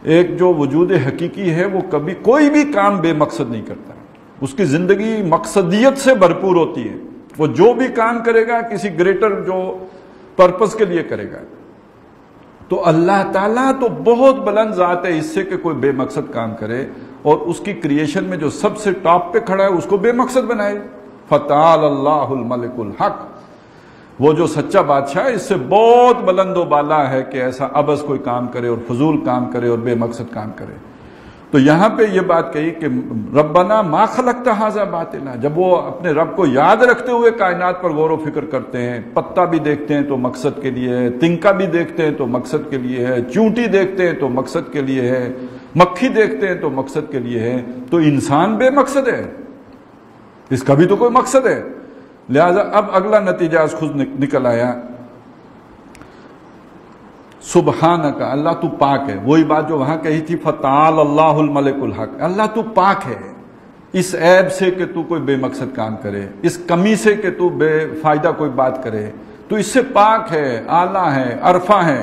ایک جو وجود حقیقی ہے وہ کبھی کوئی بھی کام بے مقصد نہیں کرتا، اس کی زندگی مقصدیت سے بھرپور ہوتی ہے، وہ جو بھی کام کرے گا کسی گریٹر جو پرپس کے لیے کرے گا۔ تو اللہ تعالیٰ تو بہت بلند ذات ہے اس سے کہ کوئی بے مقصد کام کرے، اور اس کی کریشن میں جو سب سے ٹاپ پہ کھڑا ہے اس کو بے مقصد بنائے۔ فتعال اللہ الملک الحق۔ وہ جو سچا بادشاہ ہے اس سے بہت بلند و بالا ہے کہ ایسا عبث کوئی کام کرے اور فضول کام کرے اور بے مقصد کام کرے۔ تو یہاں پہ یہ بات کہی کہ ربنا ما خلقت ھذا باطلا، جب وہ اپنے رب کو یاد رکھتے ہوئے کائنات پر غور و فکر کرتے ہیں، پتا بھی دیکھتے ہیں تو مقصد کے لیے ہے، تنکا بھی دیکھتے ہیں تو مقصد کے لیے ہے، چونٹی دیکھتے ہیں تو مقصد کے لیے ہے، مکھی دیکھتے ہیں تو مقصد کے لیے ہے، تو انسان بے مقصد ہے، اس کا بھی تو کوئی مقصد ہے۔ لہذا اب اگلا نتیجہ از خود نکل آیا، سبحانک، اللہ تو پاک ہے، وہی بات جو وہاں کہی تھی فتعال اللہ الملک الحق، اللہ تو پاک ہے اس عیب سے کہ تو کوئی بے مقصد کام کرے، اس کمی سے کہ تو بے فائدہ کوئی بات کرے، تو اس سے پاک ہے، اعلیٰ ہے، عرفہ ہے۔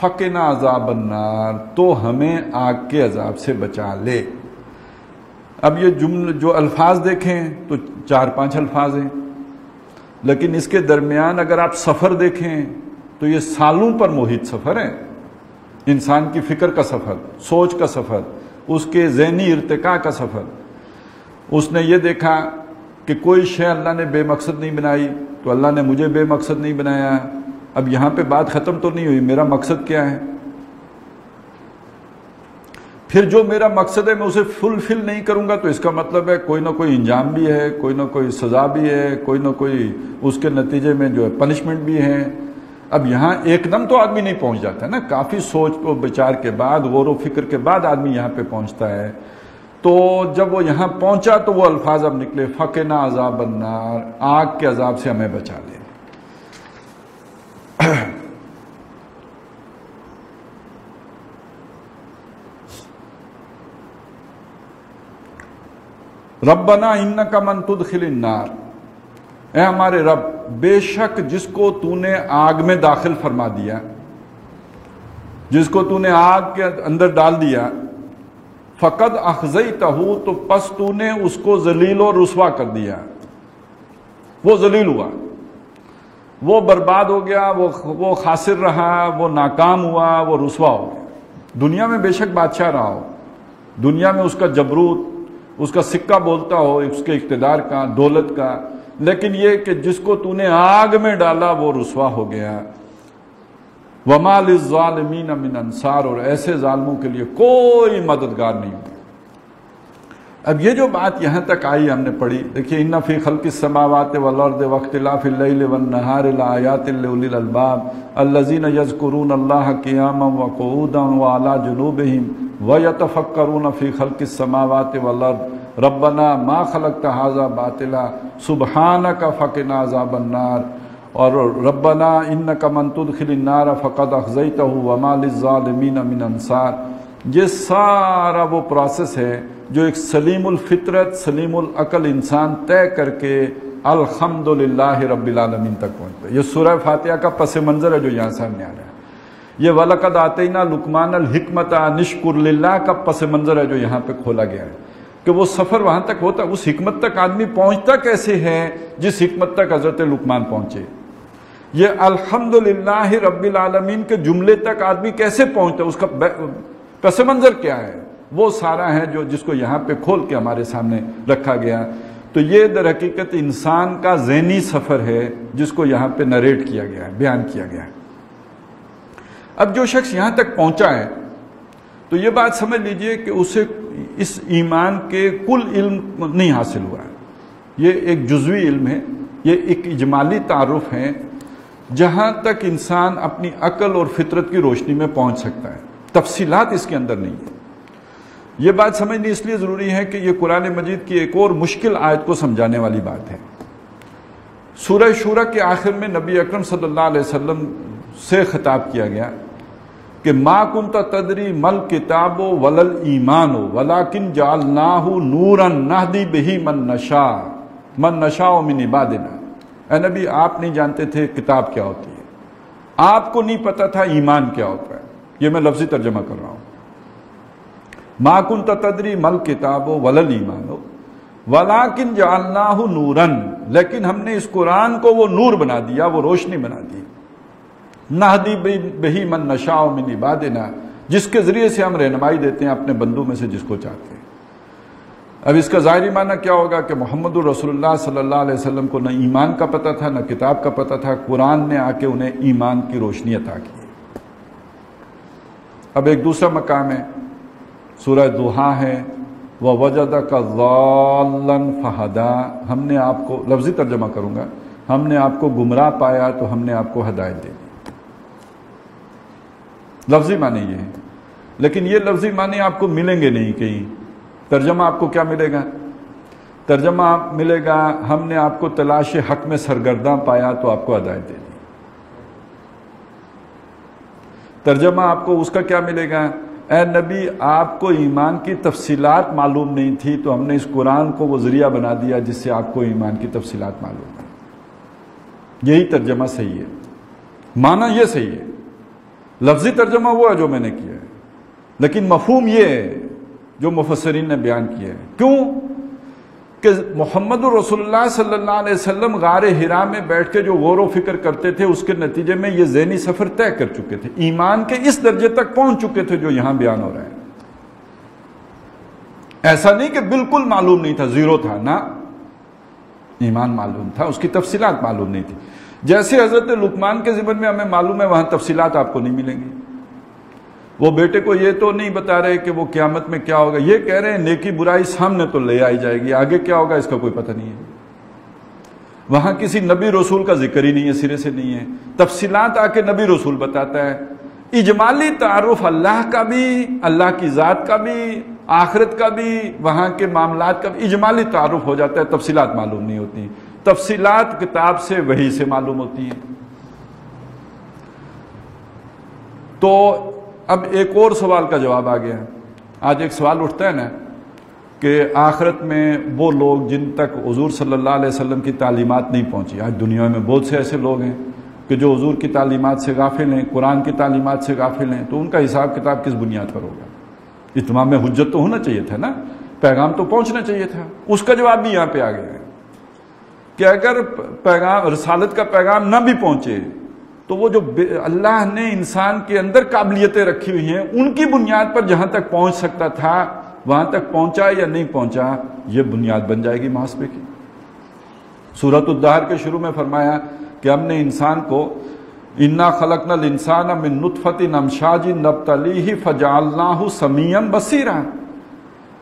فقنا عذاب النار، تو ہمیں آگ کے عذاب سے بچا لے۔ اب یہ جملے جو الفاظ دیکھیں تو 4-5 الفاظ ہیں، لیکن اس کے درمیان اگر آپ سفر دیکھیں تو یہ سالوں پر محیط سفر ہے، انسان کی فکر کا سفر، سوچ کا سفر، اس کے ذہنی ارتقاء کا سفر۔ اس نے یہ دیکھا کہ کوئی شے اللہ نے بے مقصد نہیں بنائی تو اللہ نے مجھے بے مقصد نہیں بنایا۔ اب یہاں پہ بات ختم تو نہیں ہوئی، میرا مقصد کیا ہے؟ پھر جو میرا مقصد ہے میں اسے فلفل نہیں کروں گا تو اس کا مطلب ہے کوئی نہ کوئی انجام بھی ہے، کوئی نہ کوئی سزا بھی ہے، کوئی نہ کوئی اس کے نتیجے میں جو ہے پنشمنٹ بھی ہے۔ اب یہاں ایک دم تو آدمی نہیں پہنچ جاتا ہے نا، کافی سوچ و بچار کے بعد، غور و فکر کے بعد آدمی یہاں پہ پہنچتا ہے۔ تو جب وہ یہاں پہنچا تو وہ الفاظ اب نکلے، فقنا عذاب النار، آگ کے عذاب سے ہمیں بچا لے۔ ربنا انک من تدخل النار، اے ہمارے رب بے شک جس کو تو نے آگ میں داخل فرما دیا، جس کو تو نے آگ کے اندر ڈال دیا، فقد اخزیتہ، تو پس تو نے اس کو ذلیل و رسوا کر دیا، وہ ذلیل ہوا، وہ برباد ہو گیا، وہ خاسر رہا، وہ ناکام ہوا، وہ رسوا ہو گیا۔ دنیا میں بے شک بادشاہ رہا ہو، دنیا میں اس کا جبروت، اس کا سکہ بولتا ہو، اس کے اقتدار کا، دولت کا، لیکن یہ کہ جس کو تو نے آگ میں ڈالا وہ رسوا ہو گیا۔ وَمَا لِلظَّالِمِينَ مِنْ انصار، اور ایسے ظالموں کے لیے کوئی مددگار نہیں ہوگا۔ اب یہ جو بات یہاں تک آئی ہم نے پڑھی، دیکھیے ان فی خلق السماوات والارض واختلاف اللیل والنہار لآیات لأولی الالباب الذین یذکرون اللہ قیاما وقعودا وعلی جنوبہم ویتفکرون فی خلق السماوات والارض ربنا ما خلقت ھذا باطلا سبحانک فقنا عذاب النار، اور ربنا انک من تدخل النار فقد اخزیتہ وما للظالمین من انصار۔ یہ سارا وہ پروسیس ہے جو ایک سلیم الفطرت، سلیم العقل انسان طے کر کے الحمدللہ رب العالمین تک پہنچتا ہے۔ یہ سورہ فاتحہ کا پس منظر ہے جو یہاں سامنے آ رہا ہے۔ یہ وَلَقَدْ آتَيْنَا لُقْمَانَ الْحِکْمَةَ أَنِ اشْکُرْ لِلَّهِ کا پس منظر ہے جو یہاں پہ کھولا گیا ہے کہ وہ سفر وہاں تک ہوتا، اس حکمت تک آدمی پہنچتا کیسے ہے جس حکمت تک حضرت لقمان پہنچے۔ یہ الحمدللہ رب العالمین کے جملے تک آدمی کیسے پہنچتا، اس کا پس منظر کیا ہے، وہ سارا ہے جو جس کو یہاں پہ کھول کے ہمارے سامنے رکھا گیا۔ تو یہ در حقیقت انسان کا ذہنی سفر ہے جس کو یہاں پہ نریٹ کیا گیا ہے، بیان کیا گیا ہے۔ اب جو شخص یہاں تک پہنچا ہے تو یہ بات سمجھ لیجئے کہ اسے اس ایمان کے کل علم نہیں حاصل ہوا ہے، یہ ایک جزوی علم ہے، یہ ایک اجمالی تعارف ہے جہاں تک انسان اپنی عقل اور فطرت کی روشنی میں پہنچ سکتا ہے، تفصیلات اس کے اندر نہیں ہے۔ یہ بات سمجھنی اس لیے ضروری ہے کہ یہ قرآن مجید کی ایک اور مشکل آیت کو سمجھانے والی بات ہے۔ سورہ شورى کے آخر میں نبی اکرم صلی اللہ علیہ وسلم سے خطاب کیا گیا کہ ما کنت تدری مل کتاب ولل ایمان ولکن جعلناہ نورا نہدی بہ من نشاء من عبادنا۔ اے نبی آپ نہیں جانتے تھے کتاب کیا ہوتی ہے، آپ کو نہیں پتا تھا ایمان کیا ہوتا ہے، یہ میں لفظی ترجمہ کر رہا ہوں۔ ما کنت تدری مل کتاب ولل ایمان ولکن جعلناہ نورا، لیکن ہم نے اس قرآن کو وہ نور بنا دیا، وہ روشنی بنا دی، نہدی بہ من نشاء من عبادنا، جس کے ذریعے سے ہم رہنمائی دیتے ہیں اپنے بندوں میں سے جس کو چاہتے ہیں۔ اب اس کا ظاہری معنی کیا ہوگا کہ محمد الرسول اللہ صلی اللہ علیہ وسلم کو نہ ایمان کا پتہ تھا، نہ کتاب کا پتہ تھا، قرآن نے آ کے انہیں ایمان کی روشنی عطا کی۔ اب ایک دوسرا مقام ہے، سورہ دوحا ہے، وَوَجَدَكَ ضَالًّا فَهَدَىٰ، ہم نے آپ کو، لفظی ترجمہ کروں گا، ہم نے آپ کو گمراہ پایا تو ہم نے آپ کو ہدایت دے دی۔ لفظی معنی یہ ہے، لیکن یہ لفظی معنی آپ کو ملیں گے نہیں کہیں۔ ترجمہ آپ کو کیا ملے گا؟ ترجمہ ملے گا ہم نے آپ کو تلاش حق میں سرگرداں پایا تو آپ کو ہدایت دے دی۔ ترجمہ آپ کو اس کا کیا ملے گا؟ اے نبی آپ کو ایمان کی تفصیلات معلوم نہیں تھی تو ہم نے اس قرآن کو وہ ذریعہ بنا دیا جس سے آپ کو ایمان کی تفصیلات معلوم ہے۔ یہی ترجمہ صحیح ہے، معنی یہ صحیح ہے۔ لفظی ترجمہ وہ ہے جو میں نے کیا ہے، لیکن مفہوم یہ ہے جو مفسرین نے بیان کیا ہے۔ کیوں کہ محمد الرسول اللہ صلی اللہ علیہ وسلم غار حرا میں بیٹھ کے جو غور و فکر کرتے تھے اس کے نتیجے میں یہ ذہنی سفر طے کر چکے تھے، ایمان کے اس درجے تک پہنچ چکے تھے جو یہاں بیان ہو رہا ہے۔ ایسا نہیں کہ بالکل معلوم نہیں تھا، زیرو تھا، نہ، ایمان معلوم تھا، اس کی تفصیلات معلوم نہیں تھی۔ جیسے حضرت لقمان کے ذمن میں ہمیں معلوم ہے وہاں تفصیلات آپ کو نہیں ملیں گی۔ وہ بیٹے کو یہ تو نہیں بتا رہے کہ وہ قیامت میں کیا ہوگا، یہ کہہ رہے ہیں نیکی برائی سامنے تو لے آئی جائے گی، آگے کیا ہوگا اس کا کوئی پتہ نہیں ہے۔ وہاں کسی نبی رسول کا ذکر ہی نہیں ہے، سرے سے نہیں ہے۔ تفصیلات آ کے نبی رسول بتاتا ہے۔ اجمالی تعارف اللہ کا بھی، اللہ کی ذات کا بھی، آخرت کا بھی، وہاں کے معاملات کا بھی اجمالی تعارف ہو جاتا ہے، تفصیلات معلوم نہیں ہوتی۔ تفصیلات کتاب سے وحی سے معلوم ہوتی ہیں۔ تو اب ایک اور سوال کا جواب آ گیا۔ آج ایک سوال اٹھتا ہے نا کہ آخرت میں وہ لوگ جن تک حضور صلی اللہ علیہ وسلم کی تعلیمات نہیں پہنچی، آج دنیا میں بہت سے ایسے لوگ ہیں کہ جو حضور کی تعلیمات سے غافل ہیں، قرآن کی تعلیمات سے غافل ہیں، تو ان کا حساب کتاب کس بنیاد پر ہوگا؟ اتمام حجت تو ہونا چاہیے تھا نا، پیغام تو پہنچنا چاہیے تھا۔ اس کا جواب بھی یہاں پہ آ گیا ہے کہ اگر پیغام، رسالت کا پیغام نہ بھی پہنچے تو وہ جو اللہ نے انسان کے اندر قابلیتیں رکھی ہوئی ہیں ان کی بنیاد پر جہاں تک پہنچ سکتا تھا وہاں تک پہنچا یا نہیں پہنچا، یہ بنیاد بن جائے گی محاسبے کی۔ سورۃ الدہر کے شروع میں فرمایا کہ ہم نے انسان کو انا خلقنا الانسان من نطفۃ امشاج نبتلیہ فجعلناہ سمیعا بصیرا،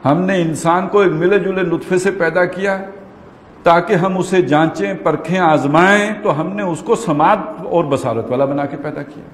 ہم نے انسان کو ایک ملے جلے نطفے سے پیدا کیا تاکہ ہم اسے جانچیں، پرکھیں، آزمائیں، تو ہم نے اس کو سماعت اور بصارت والا بنا کے پیدا کیا۔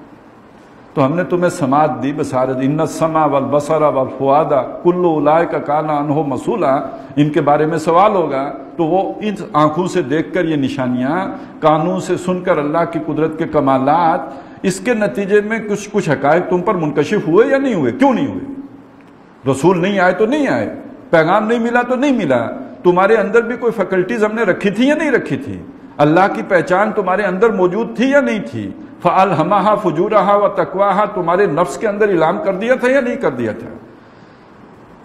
تو ہم نے تمہیں سماعت دی، بصارت، ان السمع والبصر والفؤاد کل اولئک کان عنہ مسئولا، ان کے بارے میں سوال ہوگا، تو وہ ان آنکھوں سے دیکھ کر یہ نشانیاں، کانوں سے سن کر اللہ کی قدرت کے کمالات، اس کے نتیجے میں کچھ حقائق تم پر منکشف ہوئے یا نہیں ہوئے؟ کیوں نہیں ہوئے؟ رسول نہیں آئے تو نہیں آئے، پیغام نہیں ملا تو نہیں ملا، تمہارے اندر بھی کوئی فیکلٹیز ہم نے رکھی تھی یا نہیں رکھی تھی؟ اللہ کی پہچان تمہارے اندر موجود تھی یا نہیں تھی؟ فَأَلْهَمَهَا فُجُورَهَا وَتَقْوَاهَا، تمہارے نفس کے اندر اعلان کر دیا تھا یا نہیں کر دیا تھا؟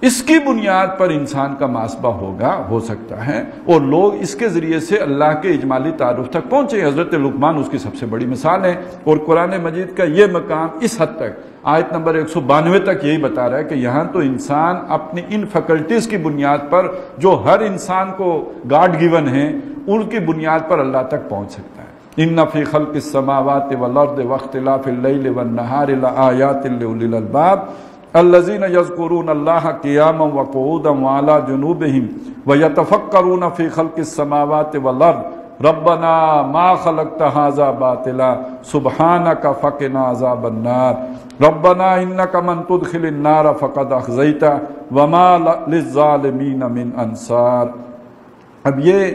اس کی بنیاد پر انسان کا محاسبہ ہوگا، ہو سکتا ہے، اور لوگ اس کے ذریعے سے اللہ کے اجمالی تعارف تک پہنچے۔ حضرت لقمان اس کی سب سے بڑی مثال ہے، اور قرآن مجید کا یہ مقام اس حد تک آیت نمبر 192 تک یہی بتا رہا ہے کہ یہاں تو انسان اپنی ان فیکلٹیز کی بنیاد پر جو ہر انسان کو گاڈ گیون ہیں ان کی بنیاد پر اللہ تک پہنچ سکتا ہے۔ ان فی خلق السماوات والارض واختلاف اللیل والنہار لآیات لأولی الالباب الذین یذکرون اللہ قیاما وقعودا وعلی جنوبہم ویتفکرون فی خلق السماوات والارض ربنا ما خلقت ھذا باطلا سبحانک فقنا عذاب النار ربنا انک من تدخل النار فقد اخزیتہ وما للظالمین من انصار۔ اب یہ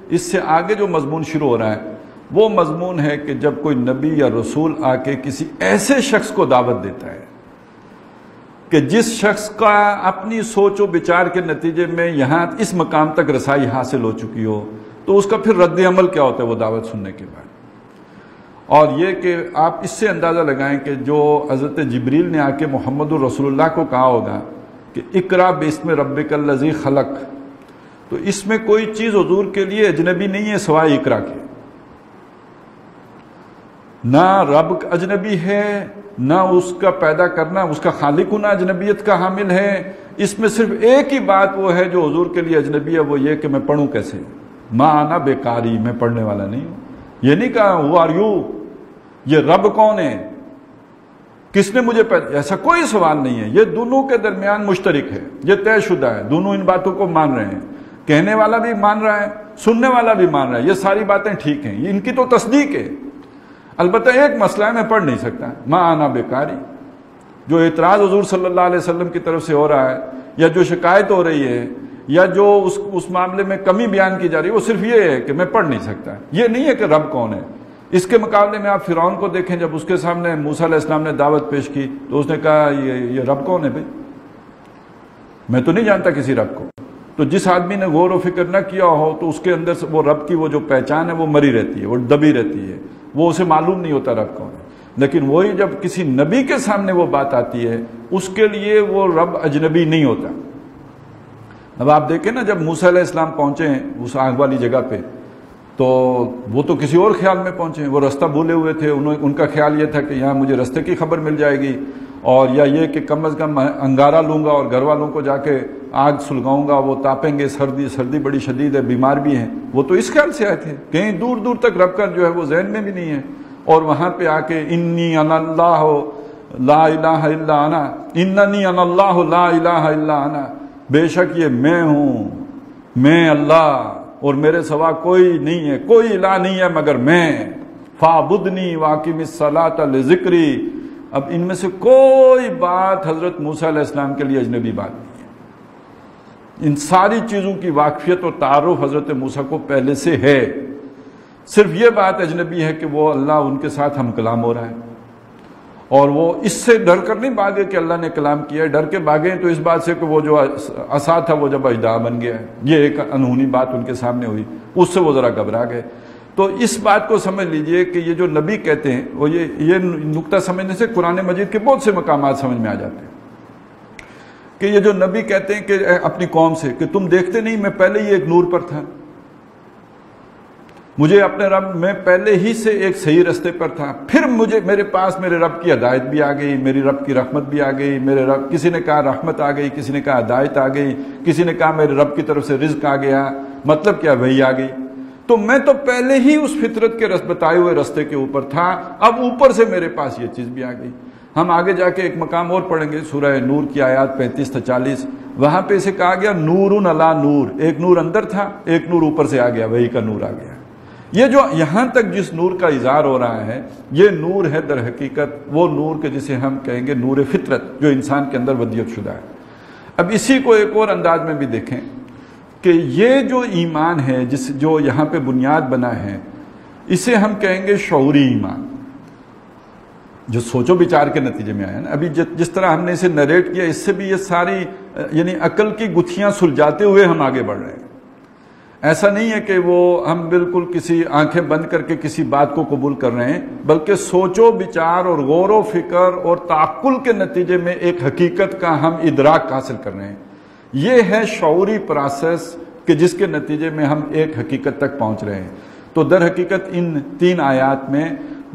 اس سے آگے جو مضمون شروع ہو رہا ہے وہ مضمون ہے کہ جب کوئی نبی یا رسول آ کے کسی ایسے شخص کو دعوت دیتا ہے کہ جس شخص کا اپنی سوچ و بچار کے نتیجے میں یہاں اس مقام تک رسائی حاصل ہو چکی ہو، تو اس کا پھر رد عمل کیا ہوتا ہے وہ دعوت سننے کے بعد۔ اور یہ کہ آپ اس سے اندازہ لگائیں کہ جو حضرت جبریل نے آ کے محمد الرسول اللہ کو کہا ہوگا کہ اقرا باسم ربک الذی خلق، تو اس میں کوئی چیز حضور کے لیے اجنبی نہیں ہے سوائے اقرا کے۔ نہ رب اجنبی ہے، نہ اس کا پیدا کرنا، اس کا خالق ہونا اجنبیت کا حامل ہے۔ اس میں صرف ایک ہی بات وہ ہے جو حضور کے لیے اجنبی ہے، وہ یہ کہ میں پڑھوں کیسے، ما انا بیکاری، میں پڑھنے والا نہیں ہوں۔ یہ نہیں کہا ہو آر یو، یہ رب کون ہے، کس نے مجھے پیدا، ایسا کوئی سوال نہیں ہے۔ یہ دونوں کے درمیان مشترک ہے، یہ طے شدہ ہے، دونوں ان باتوں کو مان رہے ہیں، کہنے والا بھی مان رہا ہے، سننے والا بھی مان رہا ہے، یہ ساری باتیں ٹھیک ہیں، ان کی تو تصدیق ہے۔ البتہ ایک مسئلہ ہے، میں پڑھ نہیں سکتا، ما انا بیکاری۔ جو اعتراض حضور صلی اللہ علیہ وسلم کی طرف سے ہو رہا ہے، یا جو شکایت ہو رہی ہے، یا جو اس معاملے میں کمی بیان کی جا رہی ہے، وہ صرف یہ ہے کہ میں پڑھ نہیں سکتا۔ یہ نہیں ہے کہ رب کون ہے۔ اس کے مقابلے میں آپ فرعون کو دیکھیں، جب اس کے سامنے موسیٰ علیہ السلام نے دعوت پیش کی تو اس نے کہا یہ رب کون ہے بھائی، میں تو نہیں جانتا کسی رب کو۔ تو جس آدمی نے غور و فکر نہ کیا ہو تو اس کے اندر سے وہ رب کی وہ جو پہچان ہے وہ مری رہتی ہے، وہ دبی رہتی ہے، وہ اسے معلوم نہیں ہوتا رب کون ہے۔ لیکن وہی جب کسی نبی کے سامنے وہ بات آتی ہے، اس کے لیے وہ رب اجنبی نہیں ہوتا۔ اب آپ دیکھیں نا، جب موسیٰ علیہ السلام پہنچے ہیں اس آگ والی جگہ پہ، تو وہ تو کسی اور خیال میں پہنچے ہیں، وہ رستہ بھولے ہوئے تھے، ان کا خیال یہ تھا کہ یہاں مجھے رستے کی خبر مل جائے گی، اور یا یہ کہ کم از کم انگارہ لوں گا اور گھر والوں کو جا کے آگ سلگاؤں گا، وہ تاپیں گے، سردی بڑی شدید ہے، بیمار بھی ہیں۔ وہ تو اس خیال سے آئے تھے، کہیں دور دور تک رب کا جو ہے وہ ذہن میں بھی نہیں ہے۔ اور وہاں پہ آ کے انی انا اللہ لا الہ الا انا، اننی انا اللہ لا الہ الا انا، بے شک یہ میں ہوں، میں اللہ، اور میرے سوا کوئی نہیں ہے، کوئی الہ نہیں ہے مگر میں، فاعبدنی واقم الصلاۃ لذکری۔ اب ان میں سے کوئی بات حضرت موسیٰ علیہ السلام کے لیے اجنبی بات نہیں ہے۔ ان ساری چیزوں کی واقفیت اور تعارف حضرت موسیٰ کو پہلے سے ہے، صرف یہ بات اجنبی ہے کہ وہ اللہ ان کے ساتھ ہم کلام ہو رہا ہے، اور وہ اس سے ڈر کر نہیں بھاگے کہ اللہ نے کلام کیا ہے، ڈر کے بھاگے تو اس بات سے کہ وہ جو عصا تھا وہ جب اژدہا بن گیا ہے، یہ ایک انہونی بات ان کے سامنے ہوئی، اس سے وہ ذرا گھبرا گئے۔ تو اس بات کو سمجھ لیجئے کہ یہ جو نبی کہتے ہیں، وہ یہ نقطہ سمجھنے سے قرآن مجید کے بہت سے مقامات سمجھ میں آ جاتے ہیں کہ یہ جو نبی کہتے ہیں کہ اپنی قوم سے کہ تم دیکھتے نہیں میں پہلے ہی ایک نور پر تھا، مجھے اپنے رب میں پہلے ہی سے ایک صحیح رستے پر تھا، پھر میرے پاس میرے رب کی ہدایت بھی آ گئی، میری رب کی رحمت بھی آ گئی، میرے رب، کسی نے کہا رحمت آ گئی، کسی نے کہا ہدایت آ گئی، کسی نے کہا میرے رب کی طرف سے رزق آ گیا، مطلب کیا، وہی آ گئی۔ تو میں تو پہلے ہی اس فطرت کے بتائے ہوئے رستے کے اوپر تھا، اب اوپر سے میرے پاس یہ چیز بھی آ گئی۔ ہم آگے جا کے ایک مقام اور پڑھیں گے، سورہ نور کی آیات 35 تا 40، وہاں پہ اسے کہا گیا نور علی نور، ایک نور اندر تھا، ایک نور اوپر سے آ گیا، وہی کا نور آ گیا۔ یہ جو یہاں تک جس نور کا اظہار ہو رہا ہے، یہ نور ہے در حقیقت وہ نور کے جسے ہم کہیں گے نور فطرت، جو انسان کے اندر ودیت شدہ ہے۔ اب اسی کو ایک اور انداز میں بھی دیکھیں کہ یہ جو ایمان ہے جو یہاں پہ بنیاد بنا ہے، اسے ہم کہیں گے شعوری ایمان، جو سوچو بچار کے نتیجے میں آیا نا۔ ابھی جس طرح ہم نے اسے نریٹ کیا، اس سے بھی یہ ساری یعنی عقل کی گتھیاں سلجھاتے ہوئے ہم آگے بڑھ رہے ہیں۔ ایسا نہیں ہے کہ وہ ہم بالکل کسی آنکھیں بند کر کے کسی بات کو قبول کر رہے ہیں، بلکہ سوچو بچار اور غور و فکر اور تعقل کے نتیجے میں ایک حقیقت کا ہم ادراک حاصل کر رہے ہیں۔ یہ ہے شعوری پروسیس کہ جس کے نتیجے میں ہم ایک حقیقت تک پہنچ رہے ہیں۔ تو در حقیقت ان 3 آیات میں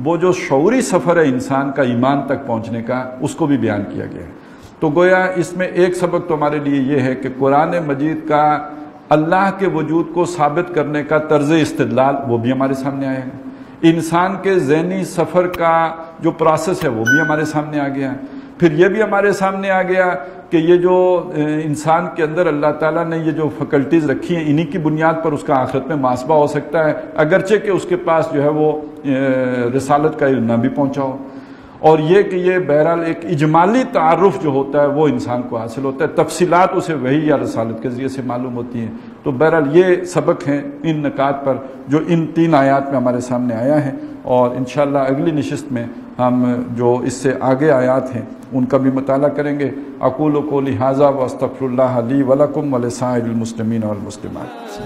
وہ جو شعوری سفر ہے انسان کا ایمان تک پہنچنے کا، اس کو بھی بیان کیا گیا ہے۔ تو گویا اس میں ایک سبق تو ہمارے لیے یہ ہے کہ قرآن مجید کا اللہ کے وجود کو ثابت کرنے کا طرز استدلال وہ بھی ہمارے سامنے آیا ہے، انسان کے ذہنی سفر کا جو پروسیس ہے وہ بھی ہمارے سامنے آ گیا، پھر یہ بھی ہمارے سامنے آ گیا کہ یہ جو انسان کے اندر اللہ تعالیٰ نے یہ جو فیکلٹیز رکھی ہیں، انہی کی بنیاد پر اس کا آخرت میں محاسبہ ہو سکتا ہے، اگرچہ کہ اس کے پاس جو ہے وہ رسالت کا علم نہ بھی پہنچا ہو۔ اور یہ کہ یہ بہرحال ایک اجمالی تعارف جو ہوتا ہے وہ انسان کو حاصل ہوتا ہے، تفصیلات اسے وحی یا رسالت کے ذریعے سے معلوم ہوتی ہیں۔ تو بہرحال یہ سبق ہیں ان نکات پر جو ان 3 آیات میں ہمارے سامنے آیا ہے، اور انشاءاللہ اگلی نشست میں ہم جو اس سے آگے آیات ہیں ان کا بھی مطالعہ کریں گے۔ اقول قولی ھذا واستغفر اللہ لی ولکم ولسائر المسلمین والمسلمات۔